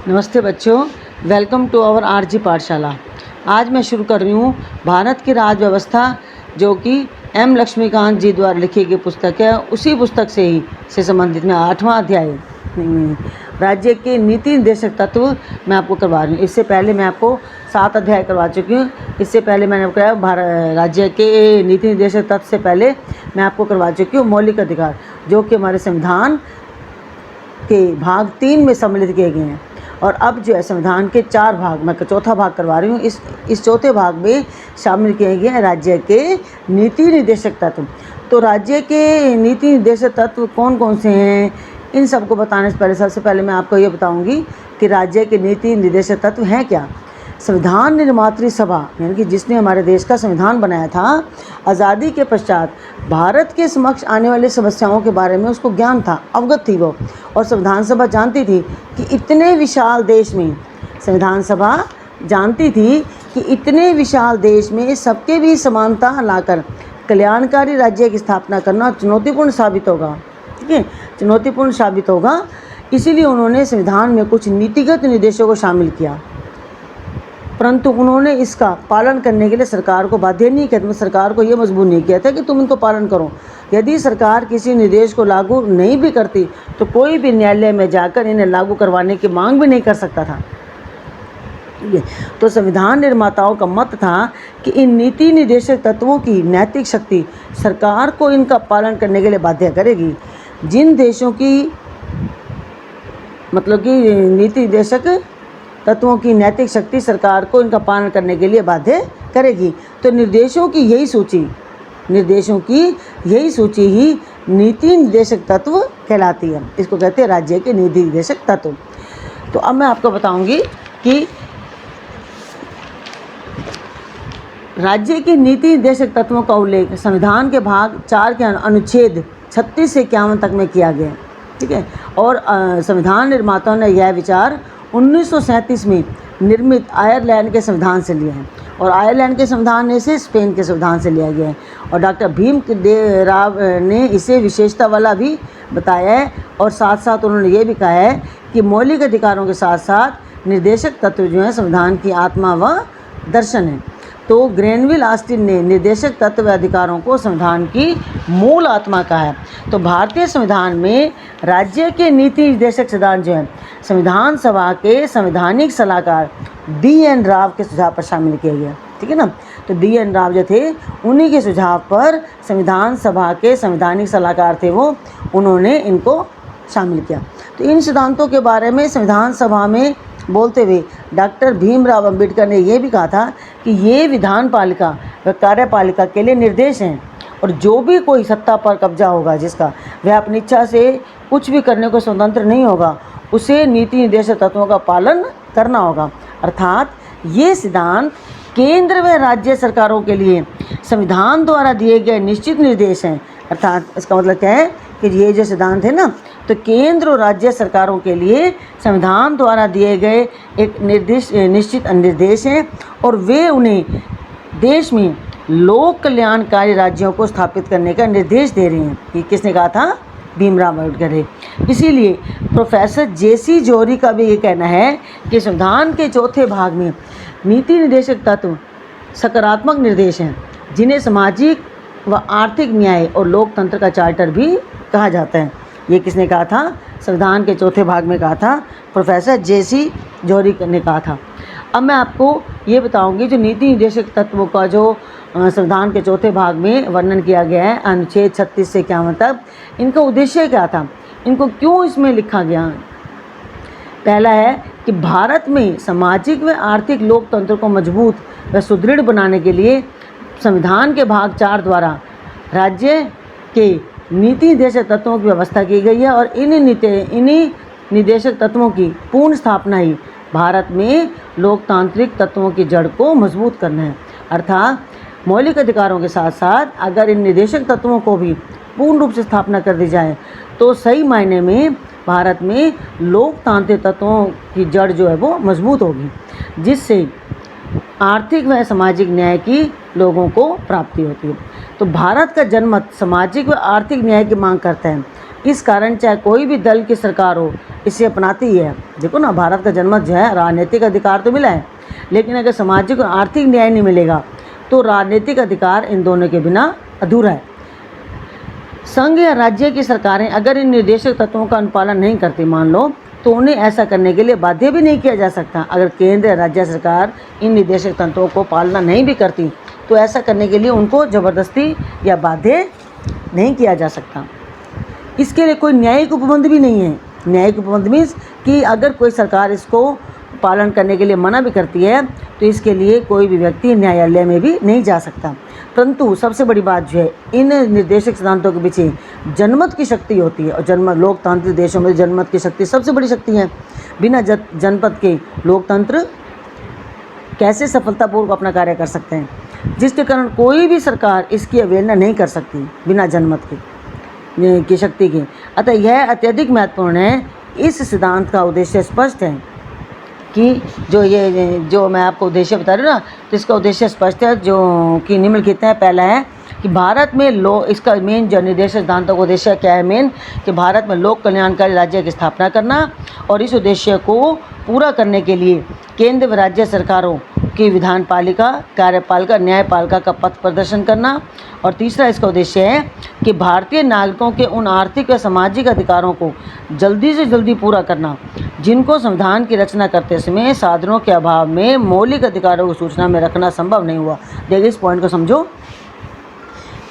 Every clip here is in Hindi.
नमस्ते बच्चों, वेलकम टू आवर आरजी पाठशाला। आज मैं शुरू कर रही हूँ भारत की राज व्यवस्था, जो कि एम लक्ष्मीकांत जी द्वारा लिखी गई पुस्तक है। उसी पुस्तक से संबंधित मैं 8वां अध्याय राज्य के नीति निर्देशक तत्व मैं आपको करवा रही हूँ। इससे पहले मैं आपको 7 अध्याय करवा चुकी हूँ। इससे पहले मैंने आपको कराया राज्य के नीति निर्देशक तत्व से पहले मैं आपको करवा चुकी हूँ मौलिक अधिकार, जो कि हमारे संविधान के भाग 3 में सम्मिलित किए गए हैं। और अब जो है संविधान के 4 भाग, मैं चौथा भाग करवा रही हूँ। इस चौथे भाग में शामिल किए गए हैं राज्य के नीति निर्देशक तत्व। तो राज्य के नीति निर्देशक तत्व कौन कौन से हैं, इन सबको बताने से पहले सबसे पहले मैं आपको ये बताऊंगी कि राज्य के नीति निर्देशक तत्व हैं क्या। संविधान निर्मात्री सभा, यानी कि जिसने हमारे देश का संविधान बनाया था, आज़ादी के पश्चात भारत के समक्ष आने वाली समस्याओं के बारे में उसको ज्ञान था, अवगत थी वो। और संविधान सभा जानती थी कि इतने विशाल देश में, संविधान सभा जानती थी कि इतने विशाल देश में सबके भी समानता लाकर कल्याणकारी राज्य की स्थापना करना चुनौतीपूर्ण साबित होगा। ठीक है, चुनौतीपूर्ण साबित होगा। इसीलिए उन्होंने संविधान में कुछ नीतिगत निर्देशों को शामिल किया, परंतु उन्होंने इसका पालन करने के लिए सरकार को बाध्य नहीं किया। सरकार को ये मजबूर नहीं किया था कि तुम इनको पालन करो। यदि सरकार किसी निर्देश को लागू नहीं भी करती तो कोई भी न्यायालय में जाकर इन्हें लागू करवाने की मांग भी नहीं कर सकता था। तो संविधान निर्माताओं का मत था कि इन नीति निर्देशक तत्वों की नैतिक शक्ति सरकार को इनका पालन करने के लिए बाध्य करेगी। जिन देशों की मतलब कि नीति निर्देशक तत्वों की नैतिक शक्ति सरकार को इनका पालन करने के लिए बाध्य करेगी। तो निर्देशों की यही सूची ही नीति निर्देशक तत्व कहलाती है। इसको कहते हैं राज्य के नीति निर्देशक तत्व। तो अब मैं आपको बताऊंगी कि राज्य के नीति निर्देशक तत्वों का उल्लेख संविधान के भाग 4 के अनुच्छेद 36 से 51 तक में किया गया। ठीक है, और संविधान निर्माताओं ने यह विचार 1937 में निर्मित आयरलैंड के संविधान से लिया है, और आयरलैंड के संविधान ने इसे स्पेन के संविधान से लिया गया है। और डॉक्टर भीमदेव राव ने इसे विशेषता वाला भी बताया है। और साथ साथ उन्होंने ये भी कहा है कि मौलिक अधिकारों के साथ साथ निर्देशक तत्व जो हैं संविधान की आत्मा व दर्शन है। तो ग्रेनविल ऑस्टिन ने निर्देशक तत्व व अधिकारों को संविधान की मूल आत्मा कहा है। तो भारतीय संविधान में राज्य के नीति निर्देशक सिद्धांत जो हैं संविधान सभा के संवैधानिक सलाहकार D.N. राव के सुझाव पर शामिल किया गया। ठीक है ना। तो D.N. राव जो थे, उन्हीं के सुझाव पर संविधान सभा के संवैधानिक सलाहकार थे वो, उन्होंने इनको शामिल किया। तो इन सिद्धांतों के बारे में संविधान सभा में बोलते हुए डॉक्टर भीमराव अंबेडकर ने यह भी कहा था कि ये विधान पालिका व कार्यपालिका के लिए निर्देश हैं, और जो भी कोई सत्ता पर कब्जा होगा जिसका, वह अपनी इच्छा से कुछ भी करने को स्वतंत्र नहीं होगा, उसे नीति निर्देशक तत्वों का पालन करना होगा। अर्थात ये सिद्धांत केंद्र व राज्य सरकारों के लिए संविधान द्वारा दिए गए निश्चित निर्देश हैं। अर्थात इसका मतलब क्या है कि ये जो सिद्धांत है ना, तो केंद्र और राज्य सरकारों के लिए संविधान द्वारा दिए गए एक निश्चित निर्देश हैं, और वे उन्हें देश में लोक कल्याणकारी राज्यों को स्थापित करने का निर्देश दे रहे हैं। ये किसने कहा था? भीमराव अम्बेडकर है। इसीलिए प्रोफेसर J.C. जोहरी का भी ये कहना है कि संविधान के चौथे भाग में नीति निर्देशक तत्व सकारात्मक निर्देश हैं, जिन्हें सामाजिक व आर्थिक न्याय और लोकतंत्र का चार्टर भी कहा जाता है। ये किसने कहा था? संविधान के चौथे भाग में कहा था, प्रोफेसर J.C. जोहरी ने कहा था। अब मैं आपको ये बताऊंगी जो नीति निर्देशक तत्वों का जो संविधान के चौथे भाग में वर्णन किया गया है अनुच्छेद 36 से 51 तक, इनका उद्देश्य क्या था, इनको क्यों इसमें लिखा गया। पहला है कि भारत में सामाजिक व आर्थिक लोकतंत्र को मजबूत व सुदृढ़ बनाने के लिए संविधान के भाग 4 द्वारा राज्य के नीति निर्देशक तत्वों की व्यवस्था की गई है, और इन्हीं निर्देशक तत्वों की पूर्ण स्थापना ही भारत में लोकतांत्रिक तत्वों की जड़ को मजबूत करना है। अर्थात मौलिक अधिकारों के साथ साथ अगर इन निर्देशक तत्वों को भी पूर्ण रूप से स्थापना कर दी जाए तो सही मायने में भारत में लोकतांत्रिक तत्वों की जड़ जो है वो मजबूत होगी, जिससे आर्थिक व सामाजिक न्याय की लोगों को प्राप्ति होती है। तो भारत का जनमत सामाजिक व आर्थिक न्याय की मांग करता है। इस कारण चाहे कोई भी दल की सरकार हो, इसे अपनाती ही है। देखो ना, भारत का जनमत जो है, राजनीतिक अधिकार तो मिला है, लेकिन अगर सामाजिक और आर्थिक न्याय नहीं मिलेगा तो राजनीतिक अधिकार इन दोनों के बिना अधूरा है। संघ या राज्य की सरकारें अगर इन निर्देशक तत्वों का अनुपालन नहीं करती, मान लो, तो उन्हें ऐसा करने के लिए बाध्य भी नहीं किया जा सकता। अगर केंद्र या राज्य सरकार इन निर्देशक तत्वों को पालना नहीं भी करती तो ऐसा करने के लिए उनको ज़बरदस्ती या बाध्य नहीं किया जा सकता। इसके लिए कोई न्यायिक उपबंध भी नहीं है। न्यायिक उपबंध मीन्स कि अगर कोई सरकार इसको पालन करने के लिए मना भी करती है तो इसके लिए कोई भी व्यक्ति न्यायालय में भी नहीं जा सकता। परंतु सबसे बड़ी बात जो है, इन निर्देशक सिद्धांतों के पीछे जनमत की शक्ति होती है, और जनमत, लोकतांत्रिक देशों में जनमत की शक्ति सबसे बड़ी शक्ति है। बिना जनमत के लोकतंत्र कैसे सफलतापूर्वक अपना कार्य कर सकते हैं, जिसके कारण कोई भी सरकार इसकी अवहेलना नहीं कर सकती बिना जनमत की शक्ति के। अतः यह अत्यधिक महत्वपूर्ण है। इस सिद्धांत का उद्देश्य स्पष्ट है कि जो मैं आपको उद्देश्य बता रही हूँ ना, तो इसका उद्देश्य स्पष्ट है, जो कि निम्नलिखित है। पहला है कि भारत में इसका मेन जो निर्देशक सिद्धांतों का उद्देश्य क्या है, मेन कि भारत में लोक कल्याणकारी राज्य की स्थापना करना, और इस उद्देश्य को पूरा करने के लिए केंद्र व राज्य सरकारों की विधान पालिका, कार्यपालिका, न्यायपालिका का पथ प्रदर्शन करना। और तीसरा इसका उद्देश्य है कि भारतीय नागरिकों के उन आर्थिक व सामाजिक अधिकारों को जल्दी से जल्दी पूरा करना जिनको संविधान की रचना करते समय साधनों के अभाव में मौलिक अधिकारों को सूचना में रखना संभव नहीं हुआ। देखिए, इस पॉइंट को समझो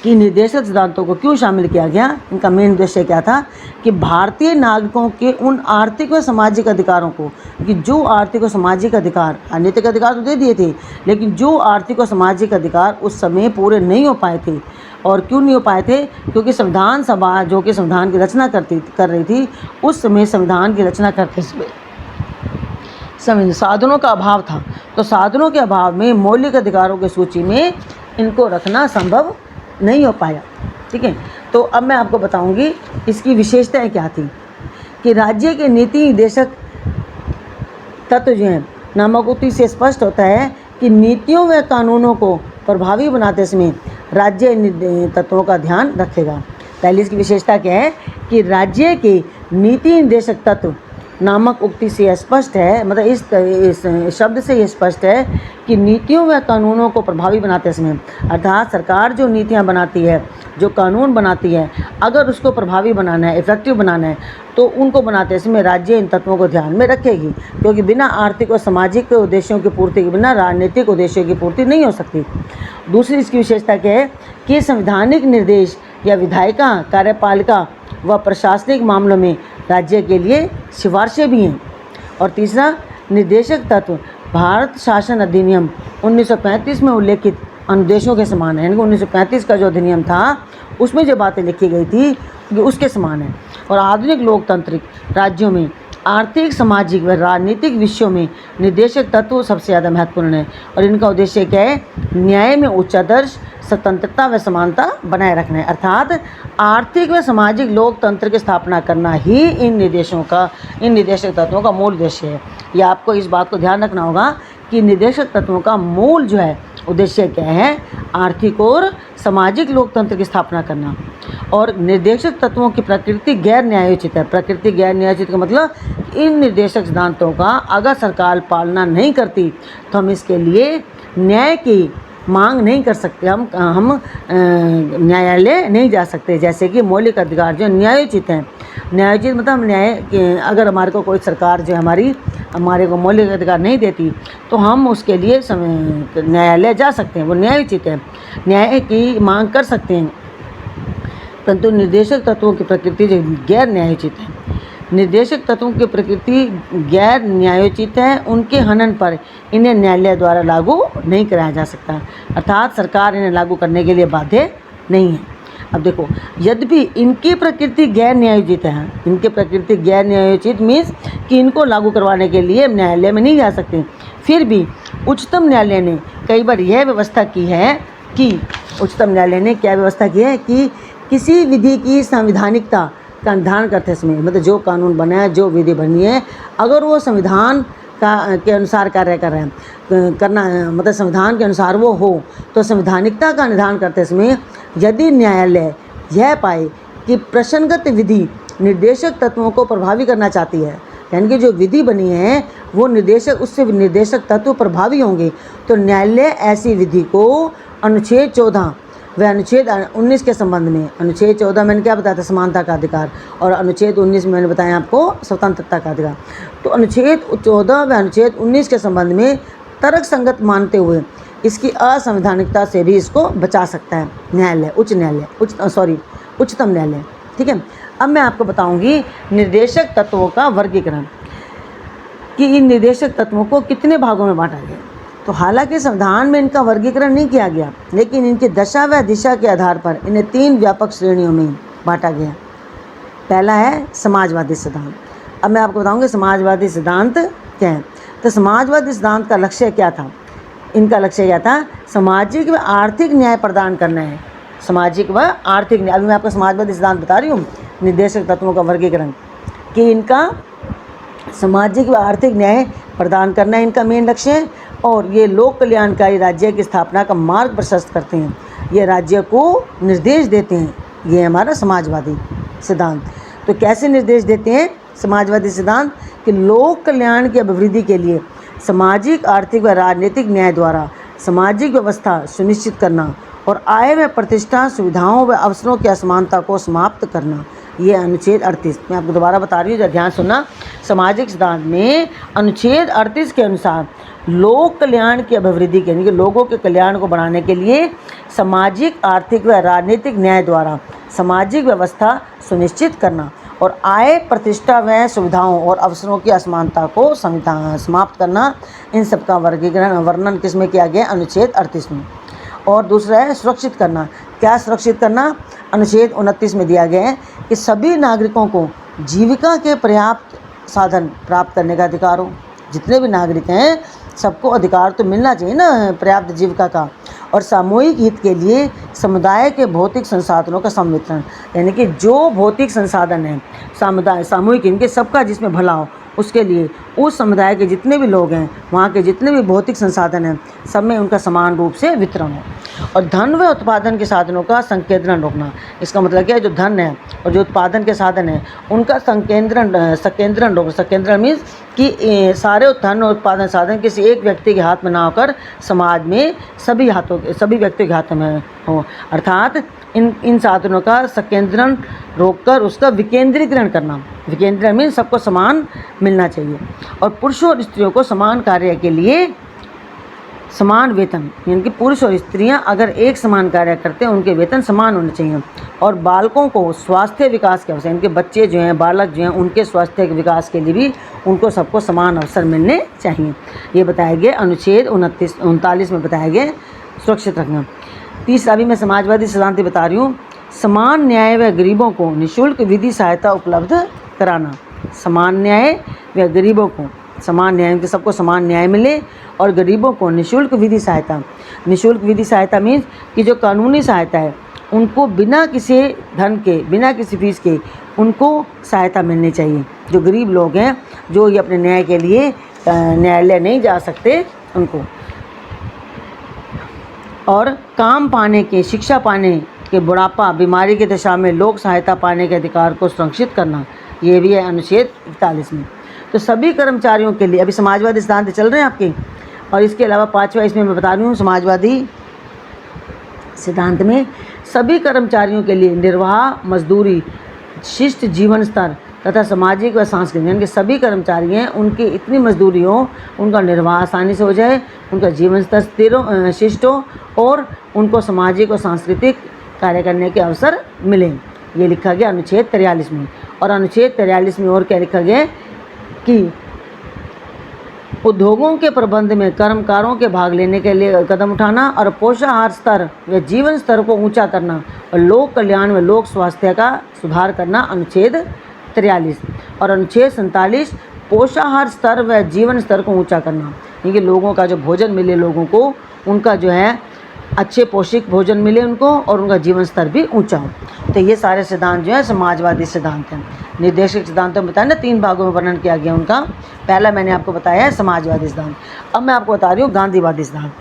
कि निर्देशक सिद्धांतों को क्यों शामिल किया गया। इनका मेन उद्देश्य क्या था कि भारतीय नागरिकों के उन आर्थिक व सामाजिक अधिकारों को, कि जो आर्थिक और सामाजिक अधिकार, राजनीतिक अधिकार तो दे दिए थे, लेकिन जो आर्थिक और सामाजिक अधिकार उस समय पूरे नहीं हो पाए थे। और क्यों नहीं हो पाए थे? क्योंकि संविधान सभा, जो कि संविधान की रचना कर रही थी, उस समय संविधान की रचना करते समय साधनों का अभाव था। तो साधनों के अभाव में मौलिक अधिकारों की सूची में इनको रखना संभव नहीं हो पाया। ठीक है, तो अब मैं आपको बताऊंगी इसकी विशेषताएं क्या थी। कि राज्य के नीति निर्देशक तत्व जो हैं, नामक उक्ति से स्पष्ट होता है कि नीतियों व कानूनों को प्रभावी बनाते समय राज्य तत्वों का ध्यान रखेगा। पहली इसकी विशेषता क्या है कि राज्य के नीति निर्देशक तत्व नामक उक्ति से स्पष्ट है, मतलब इस शब्द से ये स्पष्ट है कि नीतियों व कानूनों को प्रभावी बनाते समय, अर्थात सरकार जो नीतियां बनाती है, जो कानून बनाती है, अगर उसको प्रभावी बनाना है, इफेक्टिव बनाना है, तो उनको बनाते समय राज्य इन तत्वों को ध्यान में रखेगी। क्योंकि बिना आर्थिक और सामाजिक उद्देश्यों की पूर्ति के बिना राजनीतिक उद्देश्यों की पूर्ति नहीं हो सकती। दूसरी इसकी विशेषता क्या है कि संवैधानिक निर्देश या विधायिका, कार्यपालिका व प्रशासनिक मामलों में राज्य के लिए सिफारिशें भी हैं। और तीसरा, निर्देशक तत्व भारत शासन अधिनियम 1935 में उल्लेखित अनुदेशों के समान है। यानी 1935 का जो अधिनियम था उसमें जो बातें लिखी गई थी ये उसके समान है। और आधुनिक लोकतांत्रिक राज्यों में आर्थिक, सामाजिक व राजनीतिक विषयों में निर्देशक तत्व सबसे ज़्यादा महत्वपूर्ण है। और इनका उद्देश्य क्या है? न्याय में उच्चादर्श, स्वतंत्रता व समानता बनाए रखना है। अर्थात आर्थिक व सामाजिक लोकतंत्र की स्थापना करना ही इन निर्देशक तत्वों का मूल उद्देश्य है। ये आपको इस बात को ध्यान रखना होगा कि निर्देशक तत्वों का मूल जो है उद्देश्य क्या है? आर्थिक और सामाजिक लोकतंत्र की स्थापना करना। और निर्देशक तत्वों की प्रकृति गैर न्यायोचित है। प्रकृति गैर न्यायोचित का मतलब इन निर्देशक सिद्धांतों का अगर सरकार पालना नहीं करती तो हम इसके लिए न्याय की मांग नहीं कर सकते, हम न्यायालय नहीं जा सकते। जैसे कि मौलिक अधिकार जो न्यायोचित हैं, न्यायोचित मतलब न्याय, अगर हमारे को कोई सरकार जो हमारे को मौलिक अधिकार नहीं देती तो हम उसके लिए न्यायालय जा सकते हैं, वो न्यायोचित है, न्याय की मांग कर सकते हैं। परंतु निर्देशक तत्वों की प्रकृति जो गैर न्यायोचित है, निर्देशक तत्वों की प्रकृति गैर न्यायोचित है, उनके हनन पर इन्हें न्यायालय द्वारा लागू नहीं कराया जा सकता। अर्थात सरकार इन्हें लागू करने के लिए बाध्य नहीं है। अब देखो, यद्यपि इनकी प्रकृति गैर न्यायोचित है, इनकी प्रकृति गैर न्यायोचित मीन्स कि इनको लागू करवाने के लिए न्यायालय में नहीं जा सकते, फिर भी उच्चतम न्यायालय ने कई बार यह व्यवस्था की है कि किसी विधि की संवैधानिकता का निर्धारण करते समय, मतलब जो कानून बना है, जो विधि बनी है, अगर वो संविधान के अनुसार कार्य कर रहे हैं, मतलब संविधान के अनुसार वो हो, तो संवैधानिकता का निर्धारण करते समय यदि न्यायालय यह पाए कि प्रश्नगत विधि निर्देशक तत्वों को प्रभावी करना चाहती है, यानी कि जो विधि बनी है वो निर्देशक उससे निर्देशक तत्व प्रभावी होंगे, तो न्यायालय ऐसी विधि को अनुच्छेद 14 व अनुच्छेद 19 के संबंध में, अनुच्छेद 14 मैंने क्या बताया था, समानता का अधिकार, और अनुच्छेद 19 में मैंने बताया आपको स्वतंत्रता का अधिकार, तो अनुच्छेद 14 व अनुच्छेद 19 के संबंध में तर्क संगत मानते हुए इसकी असंवैधानिकता से भी इसको बचा सकता है न्यायालय, उच्चतम न्यायालय। ठीक है, अब मैं आपको बताऊंगी निर्देशक तत्वों का वर्गीकरण कि इन निर्देशक तत्वों को कितने भागों में बांटा गया। तो हालांकि संविधान में इनका वर्गीकरण नहीं किया गया, लेकिन इनकी दशा व दिशा के आधार पर इन्हें 3 व्यापक श्रेणियों में बांटा गया। पहला है समाजवादी सिद्धांत। अब मैं आपको बताऊंगी समाजवादी सिद्धांत क्या है। तो समाजवादी सिद्धांत का लक्ष्य क्या था, इनका लक्ष्य क्या था, सामाजिक व आर्थिक न्याय प्रदान करना है। सामाजिक व आर्थिक न्याय, अभी मैं आपको समाजवादी सिद्धांत बता रही हूँ, निर्देशक तत्वों का वर्गीकरण, कि इनका सामाजिक व आर्थिक न्याय प्रदान करना इनका मेन लक्ष्य है, और ये लोक कल्याणकारी राज्य की स्थापना का मार्ग प्रशस्त करते हैं, ये राज्य को निर्देश देते हैं। ये हमारा समाजवादी सिद्धांत। तो कैसे निर्देश देते हैं समाजवादी सिद्धांत, कि लोक कल्याण की अभिवृद्धि के लिए सामाजिक, आर्थिक व राजनीतिक न्याय द्वारा सामाजिक व्यवस्था सुनिश्चित करना और आय व प्रतिष्ठा, सुविधाओं व अवसरों की असमानता को समाप्त करना। ये अनुच्छेद 38, मैं आपको दोबारा बता रही हूँ, ध्यान सुनना। सामाजिक सिद्धांत में अनुच्छेद 38 के अनुसार लोक कल्याण की अभिवृद्धि के, यानी कि लोगों के कल्याण को बढ़ाने के लिए सामाजिक, आर्थिक व राजनीतिक न्याय द्वारा सामाजिक व्यवस्था सुनिश्चित करना और आय, प्रतिष्ठा व सुविधाओं और अवसरों की असमानता को समाप्त करना, इन सब का वर्णन किस में किया गया, अनुच्छेद 38 में। और दूसरा है सुरक्षित करना। क्या सुरक्षित करना, अनुच्छेद 29 में दिया गया है कि सभी नागरिकों को जीविका के पर्याप्त साधन प्राप्त करने का अधिकार हो। जितने भी नागरिक हैं सबको अधिकार तो मिलना चाहिए ना पर्याप्त जीविका का। और सामूहिक हित के लिए समुदाय के भौतिक संसाधनों का संवितरण, यानी कि जो भौतिक संसाधन है समुदाय सामूहिक, इनके सबका जिसमें भला हो, उसके लिए उस समुदाय के जितने भी लोग हैं, वहाँ के जितने भी भौतिक संसाधन हैं, सब में उनका समान रूप से वितरण हो। और धन व उत्पादन के साधनों का संकेंद्रण रोकना। इसका मतलब क्या है, जो धन है और जो उत्पादन के साधन हैं उनका संकेंद्रण रोकना। संकेंद्रण मीन्स कि सारे धन और उत्पादन साधन किसी एक व्यक्ति के हाथ में ना होकर समाज में सभी व्यक्तियों के हाथ में हो, अर्थात इन साधनों का संकेंद्रण रोककर उसका विकेंद्रीकरण करना। विकेंद्रीकरण मीन्स सबको समान मिलना चाहिए। और पुरुषों और स्त्रियों को समान कार्य के लिए समान वेतन, यानी कि पुरुष और स्त्रियां अगर एक समान कार्य करते हैं उनके वेतन समान होने चाहिए। और बालकों को स्वास्थ्य विकास के अवसर, इनके बच्चे जो हैं, बालक जो हैं, उनके स्वास्थ्य के विकास के लिए भी उनको सबको समान अवसर मिलने चाहिए। ये बताया गया अनुच्छेद 39 में बताया गया सुरक्षित रखना। तीसरा भी मैं समाजवादी सिद्धांत बता रही हूँ, समान न्याय व गरीबों को निःशुल्क विधि सहायता उपलब्ध कराना। समान न्याय व गरीबों को समान न्याय, सबको समान न्याय मिले, और गरीबों को निःशुल्क विधि सहायता। निःशुल्क विधि सहायता मीन्स कि जो कानूनी सहायता है उनको बिना किसी धन के, बिना किसी फीस के उनको सहायता मिलनी चाहिए। जो गरीब लोग हैं, जो ये अपने न्याय के लिए न्यायालय नहीं जा सकते, उनको। और काम पाने के, शिक्षा पाने के, बुढ़ापा, बीमारी की दशा में लोक सहायता पाने के अधिकार को संरक्षित करना। ये भी है अनुच्छेद 41 में। तो सभी कर्मचारियों के लिए, अभी समाजवादी सिद्धांत चल रहे हैं आपके, और इसके अलावा 5वां इसमें मैं बता रही हूँ, समाजवादी सिद्धांत में सभी कर्मचारियों के लिए निर्वाह, मजदूरी, शिष्ट जीवन स्तर तथा सामाजिक व सांस्कृतिक, यानी कि सभी कर्मचारी हैं उनकी इतनी मजदूरी हो, उनका निर्वाह आसानी से हो जाए, उनका जीवन स्तर स्थिर हो, शिष्ट हो, और उनको सामाजिक और सांस्कृतिक कार्य करने के अवसर मिले। ये लिखा गया अनुच्छेद 43 में। और अनुच्छेद 43 में और क्या लिखा गया कि उद्योगों के प्रबंध में कर्मकारों के भाग लेने के लिए कदम उठाना और पोषाहार स्तर व जीवन स्तर को ऊंचा करना और लोक कल्याण व लोक स्वास्थ्य का सुधार करना, अनुच्छेद 43। और अनुच्छेद 47 पोषाहार स्तर व जीवन स्तर को ऊंचा करना, क्योंकि लोगों का जो भोजन मिले, लोगों को उनका जो है अच्छे पौष्टिक भोजन मिले उनको, और उनका जीवन स्तर भी ऊंचा हो। तो ये सारे सिद्धांत जो है समाजवादी सिद्धांत हैं। निर्देशक सिद्धांतों में बताया ना 3 भागों में वर्णन किया गया उनका। पहला मैंने आपको बताया है समाजवादी सिद्धांत। अब मैं आपको बता रही हूँ गांधीवादी सिद्धांत।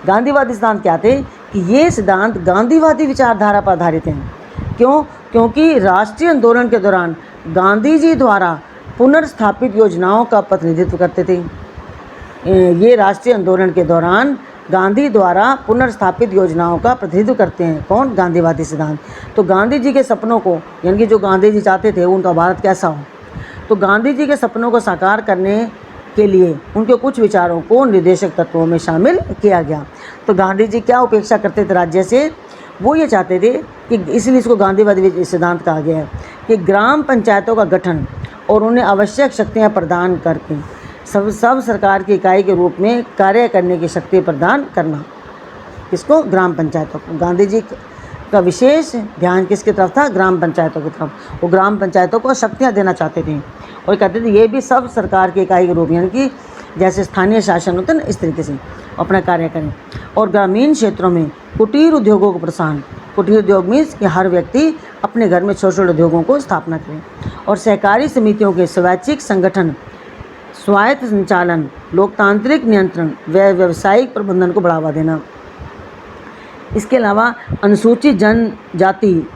गांधीवादी सिद्धांत क्या थे कि ये सिद्धांत गांधीवादी विचारधारा पर आधारित हैं। क्यों? क्योंकि राष्ट्रीय आंदोलन के दौरान गांधी जी द्वारा पुनर्स्थापित योजनाओं का प्रतिनिधित्व करते थे। ये राष्ट्रीय आंदोलन के दौरान गांधी द्वारा पुनर्स्थापित योजनाओं का प्रतिनिधित्व करते हैं। कौन? गांधीवादी सिद्धांत। तो गांधी जी के सपनों को, यानी कि जो गांधी जी चाहते थे उनका भारत कैसा हो, तो गांधी जी के सपनों को साकार करने के लिए उनके कुछ विचारों को निर्देशक तत्वों में शामिल किया गया। तो गांधी जी क्या उपेक्षा करते थे राज्य से? वो ये चाहते थे कि, इसलिए इसको गांधीवादी सिद्धांत कहा गया है, कि ग्राम पंचायतों का गठन और उन्हें आवश्यक शक्तियाँ प्रदान करके सब सरकार की इकाई के रूप में कार्य करने की शक्ति प्रदान करना। किसको? ग्राम पंचायतों को। गांधी जी का विशेष ध्यान किसकी तरफ था? ग्राम पंचायतों की तरफ। वो ग्राम पंचायतों को शक्तियाँ देना चाहते थे और कहते थे ये भी सब सरकार की इकाई के रूप, यानी कि जैसे स्थानीय शासन होता है ना, इस तरीके से अपना कार्य करें। और ग्रामीण क्षेत्रों में कुटीर उद्योगों को प्रोत्साहन। कुटीर उद्योग मीन्स कि हर व्यक्ति अपने घर में छोटे छोटे उद्योगों को स्थापना करें। और सहकारी समितियों के स्वैच्छिक संगठन, स्वायत्त संचालन, लोकतांत्रिक नियंत्रण व व्यावसायिक प्रबंधन को बढ़ावा देना। इसके अलावा अनुसूचित जनजाति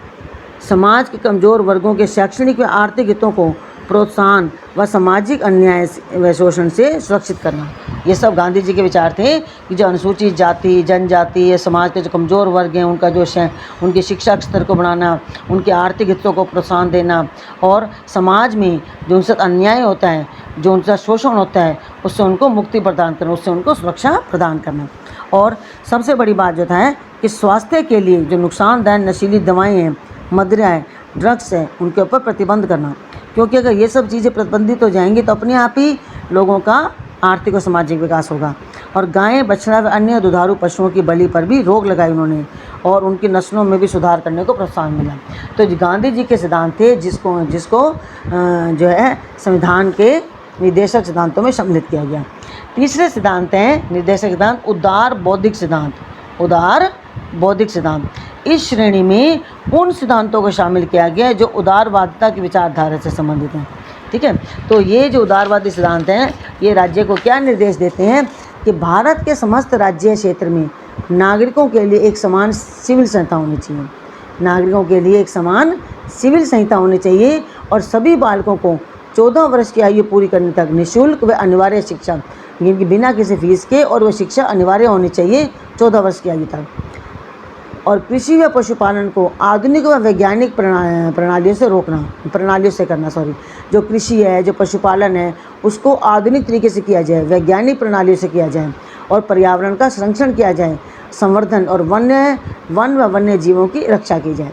समाज के कमज़ोर वर्गों के शैक्षणिक व आर्थिक हितों को प्रोत्साहन व सामाजिक अन्याय व शोषण से सुरक्षित करना। ये सब गांधी जी के विचार थे कि जो अनुसूचित जाति, जनजाति, या समाज के जो कमज़ोर वर्ग हैं उनका जो उनकी शिक्षा स्तर को बढ़ाना, उनके आर्थिक हितों को प्रोत्साहन देना, और समाज में जो उनसे अन्याय होता है, जो उनका शोषण होता है, उससे उनको मुक्ति प्रदान करना, उससे उनको सुरक्षा प्रदान करना। और सबसे बड़ी बात जो है कि स्वास्थ्य के लिए जो नुकसानदायक नशीली दवाएँ हैं, मदिरा है, ड्रग्स है, उनके ऊपर प्रतिबंध करना। क्योंकि अगर ये सब चीज़ें प्रतिबंधित हो जाएंगी तो अपने आप ही लोगों का आर्थिक और सामाजिक विकास होगा। और गाय, बछड़ा व अन्य दुधारू पशुओं की बलि पर भी रोक लगाई उन्होंने, और उनकी नस्लों में भी सुधार करने को प्रोत्साहन मिला। तो गांधी जी के सिद्धांत थे जिसको जो है संविधान के निर्देशक सिद्धांतों में सम्मिलित किया गया। तीसरे सिद्धांत हैं निर्देशक सिद्धांत उदार बौद्धिक सिद्धांत। उदार बौद्धिक सिद्धांत इस श्रेणी में उन सिद्धांतों को शामिल किया गया है जो उदारवादिता की विचारधारा से संबंधित हैं। ठीक है, तो ये जो उदारवादी सिद्धांत हैं ये राज्य को क्या निर्देश देते हैं कि भारत के समस्त राज्य क्षेत्र में नागरिकों के लिए एक समान सिविल संहिता होनी चाहिए। नागरिकों के लिए एक समान सिविल संहिता होनी चाहिए और सभी बालकों को 14 वर्ष की आयु पूरी करने तक निःशुल्क व अनिवार्य शिक्षा, यानी बिना किसी फीस के, और वह शिक्षा अनिवार्य होनी चाहिए 14 वर्ष की आयु तक। और कृषि व पशुपालन को आधुनिक व वैज्ञानिक प्रणालियों से करना। जो कृषि है, जो पशुपालन है, उसको आधुनिक तरीके से किया जाए, वैज्ञानिक प्रणालियों से किया जाए, और पर्यावरण का संरक्षण किया जाए, संवर्धन और वन व वन्य जीवों की रक्षा की जाए।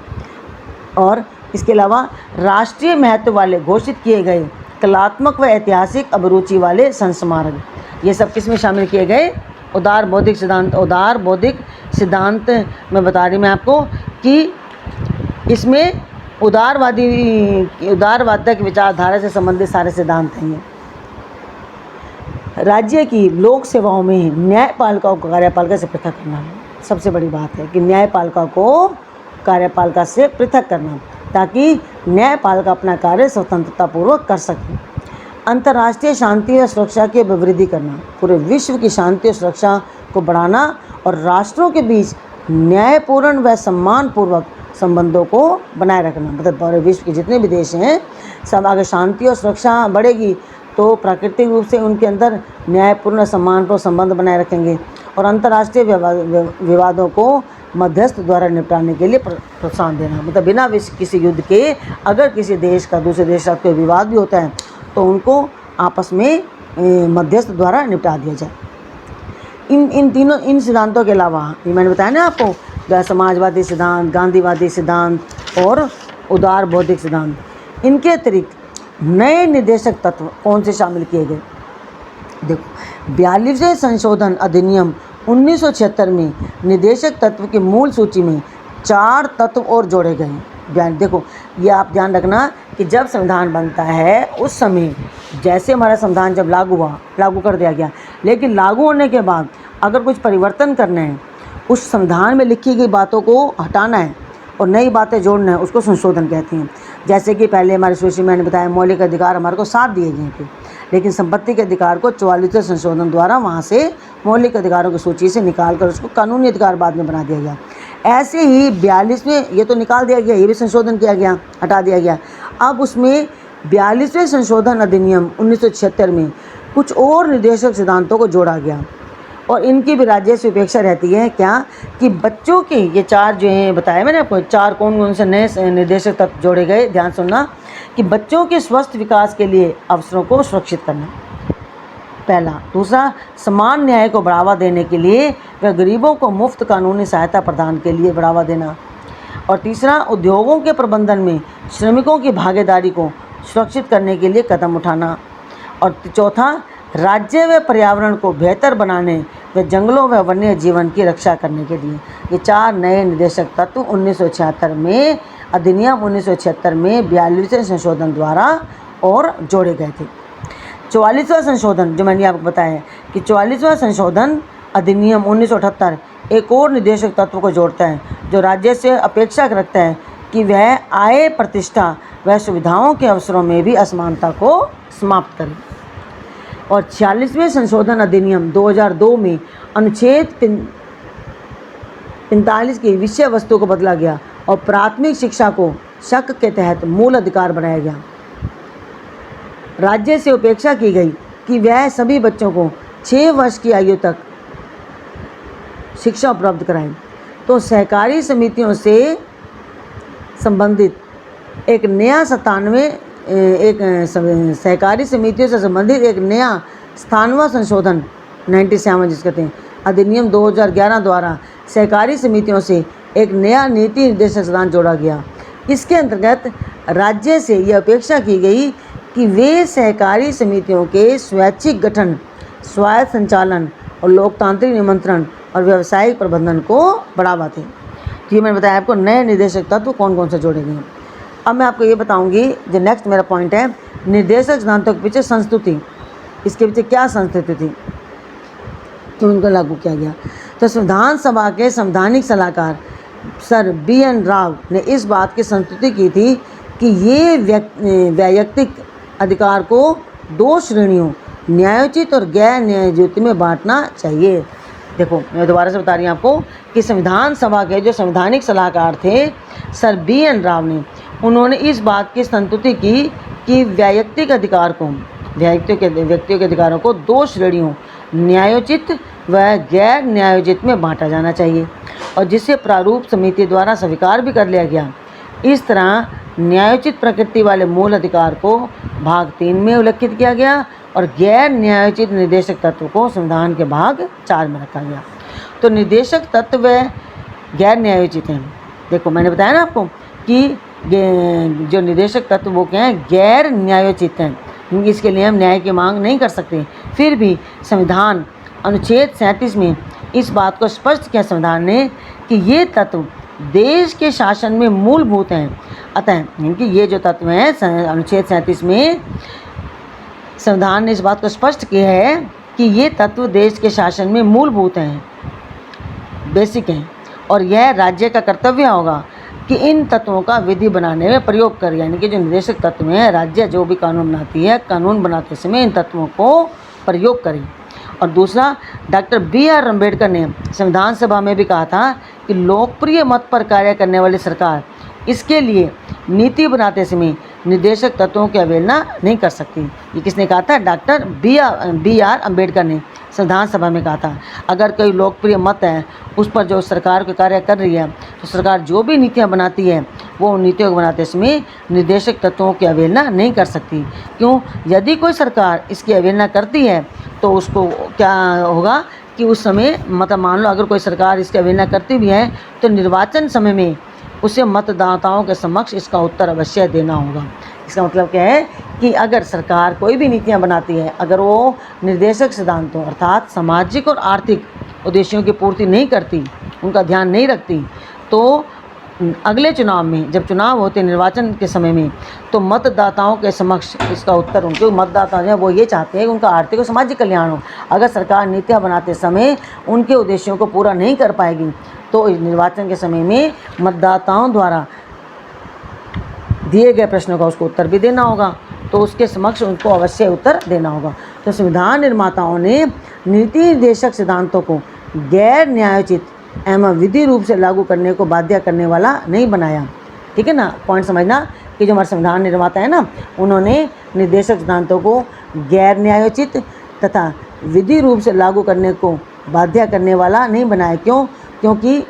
और इसके अलावा राष्ट्रीय महत्व वाले घोषित किए गए कलात्मक व ऐतिहासिक अभिरुचि वाले संस्मारक, ये सब किस में शामिल किए गए? उदार बौद्धिक सिद्धांत। उदार बौद्धिक सिद्धांत में बता रही मैं आपको कि इसमें उदारवादिता की विचारधारा से संबंधित सारे सिद्धांत हैं। ये राज्य की लोक सेवाओं में न्यायपालिका को कार्यपालिका से पृथक करना सबसे बड़ी बात है, कि न्यायपालिका को कार्यपालिका से पृथक करना, ताकि न्यायपालिका अपना कार्य स्वतंत्रतापूर्वक कर सके। अंतर्राष्ट्रीय शांति और सुरक्षा की वृद्धि करना, पूरे विश्व की शांति और सुरक्षा को बढ़ाना, और राष्ट्रों के बीच न्यायपूर्ण व सम्मानपूर्वक संबंधों को बनाए रखना। मतलब पूरे विश्व के जितने भी देश हैं सब, अगर शांति और सुरक्षा बढ़ेगी तो प्राकृतिक रूप से उनके अंदर न्यायपूर्ण सम्मानपूर्ण संबंध बनाए रखेंगे। और अंतर्राष्ट्रीय विवादों को मध्यस्थ द्वारा निपटाने के लिए प्रोत्साहन देना। मतलब बिना किसी युद्ध के अगर किसी देश का दूसरे देश के साथ कोई विवाद भी होता है तो उनको आपस में मध्यस्थ द्वारा निपटा दिया जाए। इन सिद्धांतों के अलावा ये मैंने बताया ना आपको, समाजवादी सिद्धांत, गांधीवादी सिद्धांत और उदार बौद्धिक सिद्धांत, इनके अतिरिक्त नए निर्देशक तत्व कौन से शामिल किए गए? देखो, 42वें संशोधन अधिनियम 1976 में निर्देशक तत्व की मूल सूची में 4 तत्व और जोड़े गए। देखो, ये आप ध्यान रखना कि जब संविधान बनता है उस समय, जैसे हमारा संविधान जब लागू कर दिया गया, लेकिन लागू होने के बाद अगर कुछ परिवर्तन करने हैं, उस संविधान में लिखी गई बातों को हटाना है और नई बातें जोड़ना है, उसको संशोधन कहते हैं। जैसे कि पहले हमारे सूची में मैंने बताया मौलिक अधिकार हमारे को 7 दिए गए थे, लेकिन संपत्ति के अधिकार को 44वें संशोधन द्वारा वहाँ से मौलिक अधिकारों की सूची से निकाल कर उसको कानूनी अधिकार बाद में बना दिया गया। ऐसे ही 42वें, ये तो निकाल दिया गया, ये भी संशोधन किया गया, हटा दिया गया। अब उसमें 42वें संशोधन अधिनियम 1976 में कुछ और निर्देशक सिद्धांतों को जोड़ा गया और इनकी भी राज्य से उपेक्षा रहती है। क्या कि बच्चों के ये 4 जो हैं बताया मैंने आपको, 4 कौन कौन से नए निर्देशक तत्व जोड़े गए, ध्यान सुनना, कि बच्चों के स्वस्थ विकास के लिए अवसरों को सुरक्षित करना, पहला। दूसरा, समान न्याय को बढ़ावा देने के लिए व गरीबों को मुफ्त कानूनी सहायता प्रदान के लिए बढ़ावा देना। और तीसरा, उद्योगों के प्रबंधन में श्रमिकों की भागीदारी को सुरक्षित करने के लिए कदम उठाना। और चौथा, राज्य व पर्यावरण को बेहतर बनाने व जंगलों व वन्य जीवन की रक्षा करने के लिए। ये 4 नए निर्देशक तत्व 1976 में, अधिनियम 1976 में 42वें संशोधन द्वारा और जोड़े गए थे। 44वां संशोधन जो मैंने आपको बताया कि 44वां संशोधन अधिनियम 1978 एक और निर्देशक तत्व को जोड़ता है जो राज्य से अपेक्षा रखता है कि वह आय, प्रतिष्ठा व सुविधाओं के अवसरों में भी असमानता को समाप्त करे। और 46वें संशोधन अधिनियम 2002 में अनुच्छेद 45 की विषय वस्तु को बदला गया और प्राथमिक शिक्षा को शक के तहत मूल अधिकार बनाया गया। राज्य से उपेक्षा की गई कि वह सभी बच्चों को 6 वर्ष की आयु तक शिक्षा उपलब्ध कराएं। तो सहकारी समितियों से संबंधित एक नया सहकारी समितियों से संबंधित एक नया 97वां संशोधन 97 जिस कहते हैं अधिनियम 2011 द्वारा सहकारी समितियों से एक नया नीति निर्देशक सिद्धांत जोड़ा गया। इसके अंतर्गत राज्य से यह अपेक्षा की गई कि वे सहकारी समितियों के स्वैच्छिक गठन, स्वायत्त संचालन और लोकतांत्रिक नियंत्रण और व्यावसायिक प्रबंधन को बढ़ावा दें। तो ये मैंने बताया आपको नए निर्देशक तत्व कौन कौन से जोड़े गए। अब मैं आपको ये बताऊंगी, जो नेक्स्ट मेरा पॉइंट है, निर्देशक सिद्धांतों के पीछे संस्तुति, इसके पीछे क्या संस्कृति थी, क्यों इनको लागू किया गया। तो संविधान सभा के संवैधानिक सलाहकार सर BN राव ने इस बात की संस्तुति की थी कि ये वैयक्तिक अधिकार को 2 श्रेणियों, न्यायोचित और गैर न्यायोचित में बांटना चाहिए। देखो मैं दोबारा से बता रही हूँ आपको कि संविधान सभा के जो संवैधानिक सलाहकार थे सर BN राव ने, उन्होंने इस बात की संस्तुति की कि वैयक्तिक अधिकार को, व्यक्तियों के अधिकारों को 2 श्रेणियों, न्यायोचित व गैर न्यायोचित में बांटा जाना चाहिए और जिसे प्रारूप समिति द्वारा स्वीकार भी कर लिया गया। इस तरह न्यायोचित प्रकृति वाले मूल अधिकार को भाग 3 में उल्लेखित किया गया और गैर न्यायोचित निर्देशक तत्व को संविधान के भाग 4 में रखा गया। तो निर्देशक तत्व गैर न्यायोचित हैं। देखो मैंने बताया ना आपको कि जो निर्देशक तत्व वो क्या हैं, गैर न्यायोचित हैं, क्योंकि इसके लिए हम न्याय की मांग नहीं कर सकते। फिर भी संविधान अनुच्छेद 37 में इस बात को स्पष्ट किया संविधान ने कि ये तत्व देश के शासन में मूलभूत हैं। अतः क्योंकि ये जो तत्व हैं अनुच्छेद 37 में संविधान ने इस बात को स्पष्ट किया है कि ये तत्व देश के शासन में मूलभूत हैं, बेसिक हैं, और यह राज्य का कर्तव्य होगा कि इन तत्वों का विधि बनाने में प्रयोग करे। यानी कि जो निर्देशक तत्व हैं, राज्य जो भी कानून बनाती है, कानून बनाते समय इन तत्वों को प्रयोग करें। और दूसरा, डॉक्टर BR अम्बेडकर ने संविधान सभा में भी कहा था कि लोकप्रिय मत पर कार्य करने वाली सरकार इसके लिए नीति बनाते समय निर्देशक तत्वों की अवहेलना नहीं कर सकती। ये किसने कहा था? डॉक्टर BR अम्बेडकर ने संविधान सभा में कहा था। अगर कोई लोकप्रिय मत है, उस पर जो सरकार को कार्य कर रही है, तो सरकार जो भी नीतियाँ बनाती है वो उन नीतियों को बनाते समय निर्देशक तत्वों की अवहेलना नहीं कर सकती। क्यों? यदि कोई सरकार इसकी अवहेलना करती है तो उसको क्या होगा कि उस समय मान लो अगर कोई सरकार इसकी अवहेलना करती भी है तो निर्वाचन समय में उसे मतदाताओं के समक्ष इसका उत्तर अवश्य देना होगा। इसका मतलब क्या है कि अगर सरकार कोई भी नीतियाँ बनाती है, अगर वो निर्देशक सिद्धांतों अर्थात सामाजिक और आर्थिक उद्देश्यों की पूर्ति नहीं करती, उनका ध्यान नहीं रखती, तो अगले चुनाव में, जब चुनाव होते निर्वाचन के समय में, तो मतदाताओं के समक्ष इसका उत्तर, उनके मतदाता हैं वो ये चाहते हैं कि उनका आर्थिक और सामाजिक कल्याण हो। अगर सरकार नीतियाँ बनाते समय उनके उद्देश्यों को पूरा नहीं कर पाएगी तो निर्वाचन के समय में मतदाताओं द्वारा दिए गए प्रश्नों का उसको उत्तर भी देना होगा। तो उसके समक्ष उनको अवश्य उत्तर देना होगा। तो संविधान निर्माताओं ने नीति निर्देशक सिद्धांतों को गैर न्यायोचित एवं विधि रूप से लागू करने को बाध्य करने वाला नहीं बनाया। ठीक है ना, पॉइंट समझना कि जो हमारे संविधान निर्माता है ना, उन्होंने निर्देशक सिद्धांतों को गैर न्यायोचित तथा विधि रूप से लागू करने को बाध्य करने वाला नहीं बनाया। क्यों? क्योंकि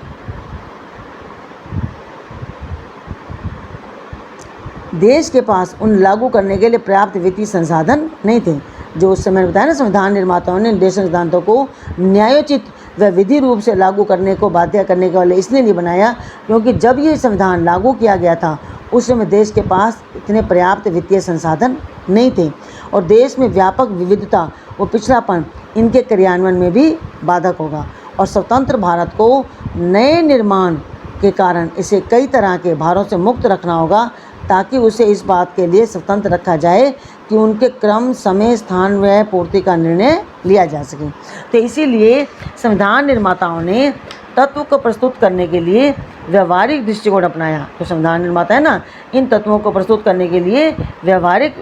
देश के पास उन लागू करने के लिए पर्याप्त वित्तीय संसाधन नहीं थे। जो उस समय बताया ना, संविधान निर्माताओं ने निर्देशक सिद्धांतों को न्यायोचित व विधि रूप से लागू करने को बाध्य करने के वाले इसलिए नहीं बनाया क्योंकि जब ये संविधान लागू किया गया था उस समय देश के पास इतने पर्याप्त वित्तीय संसाधन नहीं थे और देश में व्यापक विविधता व पिछड़ापन इनके क्रियान्वयन में भी बाधक होगा। और स्वतंत्र भारत को नए निर्माण के कारण इसे कई तरह के भारों से मुक्त रखना होगा ताकि उसे इस बात के लिए स्वतंत्र रखा जाए कि उनके क्रम, समय, स्थान व पूर्ति का निर्णय लिया जा सके। तो इसीलिए संविधान निर्माताओं ने तत्व को प्रस्तुत करने के लिए व्यवहारिक दृष्टिकोण अपनाया। तो संविधान निर्माता है ना, इन तत्वों को प्रस्तुत करने के लिए व्यवहारिक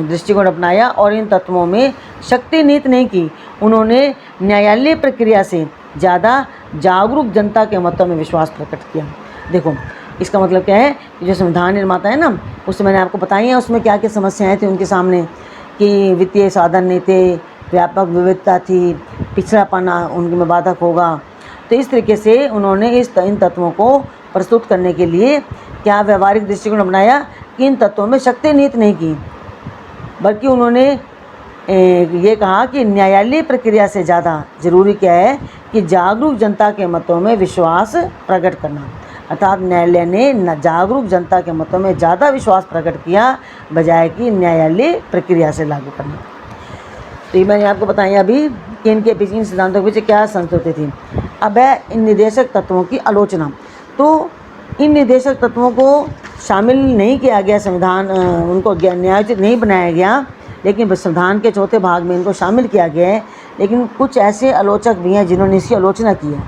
दृष्टिकोण अपनाया और इन तत्वों में शक्ति नीति नहीं की। उन्होंने न्यायालयीय प्रक्रिया से ज़्यादा जागरूक जनता के मतों में विश्वास प्रकट किया। देखो इसका मतलब क्या है कि जो संविधान निर्माता है ना, उससे मैंने आपको बताई है उसमें क्या क्या समस्याएं थी उनके सामने, कि वित्तीय साधन नहीं थे, व्यापक विविधता थी, पिछड़ापन उनके में बाधक होगा। तो इस तरीके से उन्होंने इन तत्वों को प्रस्तुत करने के लिए क्या व्यवहारिक दृष्टिकोण अपनाया कि इन तत्वों में शक्ति नीति नहीं की, बल्कि उन्होंने ये कहा कि न्यायालयीय प्रक्रिया से ज़्यादा जरूरी क्या है कि जागरूक जनता के मतों में विश्वास प्रकट करना। अर्थात न्यायालय ने जागरूक जनता के मतों में ज़्यादा विश्वास प्रकट किया बजाय कि न्यायालयीय प्रक्रिया से लागू करना। तो ये मैंने आपको बताया अभी कि इनके पीछे, इन सिद्धांतों के पीछे क्या संस्कृति थी। अब है इन निर्देशक तत्वों की आलोचना। तो इन निर्देशक तत्वों को शामिल नहीं किया गया संविधान, उनको न्यायोचित नहीं बनाया गया, लेकिन संविधान के चौथे भाग में इनको शामिल किया गया है। लेकिन कुछ ऐसे आलोचक भी हैं जिन्होंने इसकी आलोचना की है।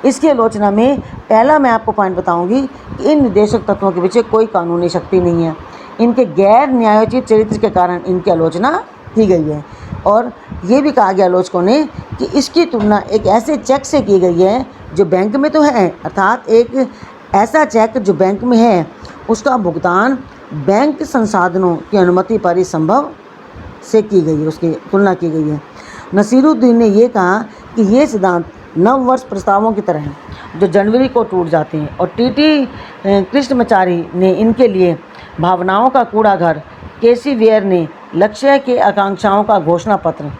इसकी आलोचना में पहला मैं आपको पॉइंट बताऊंगी कि इन निर्देशक तत्वों के पीछे कोई कानूनी शक्ति नहीं है। इनके गैर न्यायोचित चरित्र के कारण इनकी आलोचना की गई है। और ये भी कहा गया आलोचकों ने कि इसकी तुलना एक ऐसे चेक से की गई है जो बैंक में तो है, अर्थात एक ऐसा चेक जो बैंक में है उसका भुगतान बैंक संसाधनों की अनुमति पर ही संभव से की गई है, उसकी तुलना की गई है। नसीरुद्दीन ने यह कहा कि ये सिद्धांत नव वर्ष प्रस्तावों की तरह हैं जो जनवरी को टूट जाते हैं। और टी कृष्णमाचारी ने इनके लिए भावनाओं का कूड़ा घर, केसी वेयर ने लक्ष्य के आकांक्षाओं का घोषणा पत्र,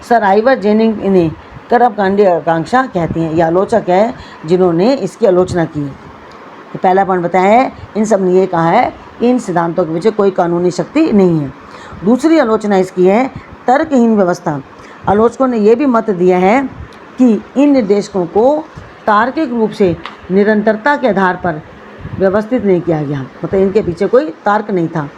सर आइवर जेनिंग इन्हें कर्मकांडी आकांक्षा कहती हैं। ये आलोचक है जिन्होंने इसकी आलोचना की है। तो पहला पॉइंट बताया है, इन सब ने ये कहा है कि इन सिद्धांतों के पीछे कोई कानूनी शक्ति नहीं है। दूसरी आलोचना इसकी है तर्कहीन व्यवस्था। आलोचकों ने यह भी मत दिया है कि इन निर्देशकों को तार्किक रूप से निरंतरता के आधार पर व्यवस्थित नहीं किया गया, मतलब इनके पीछे कोई तर्क नहीं था।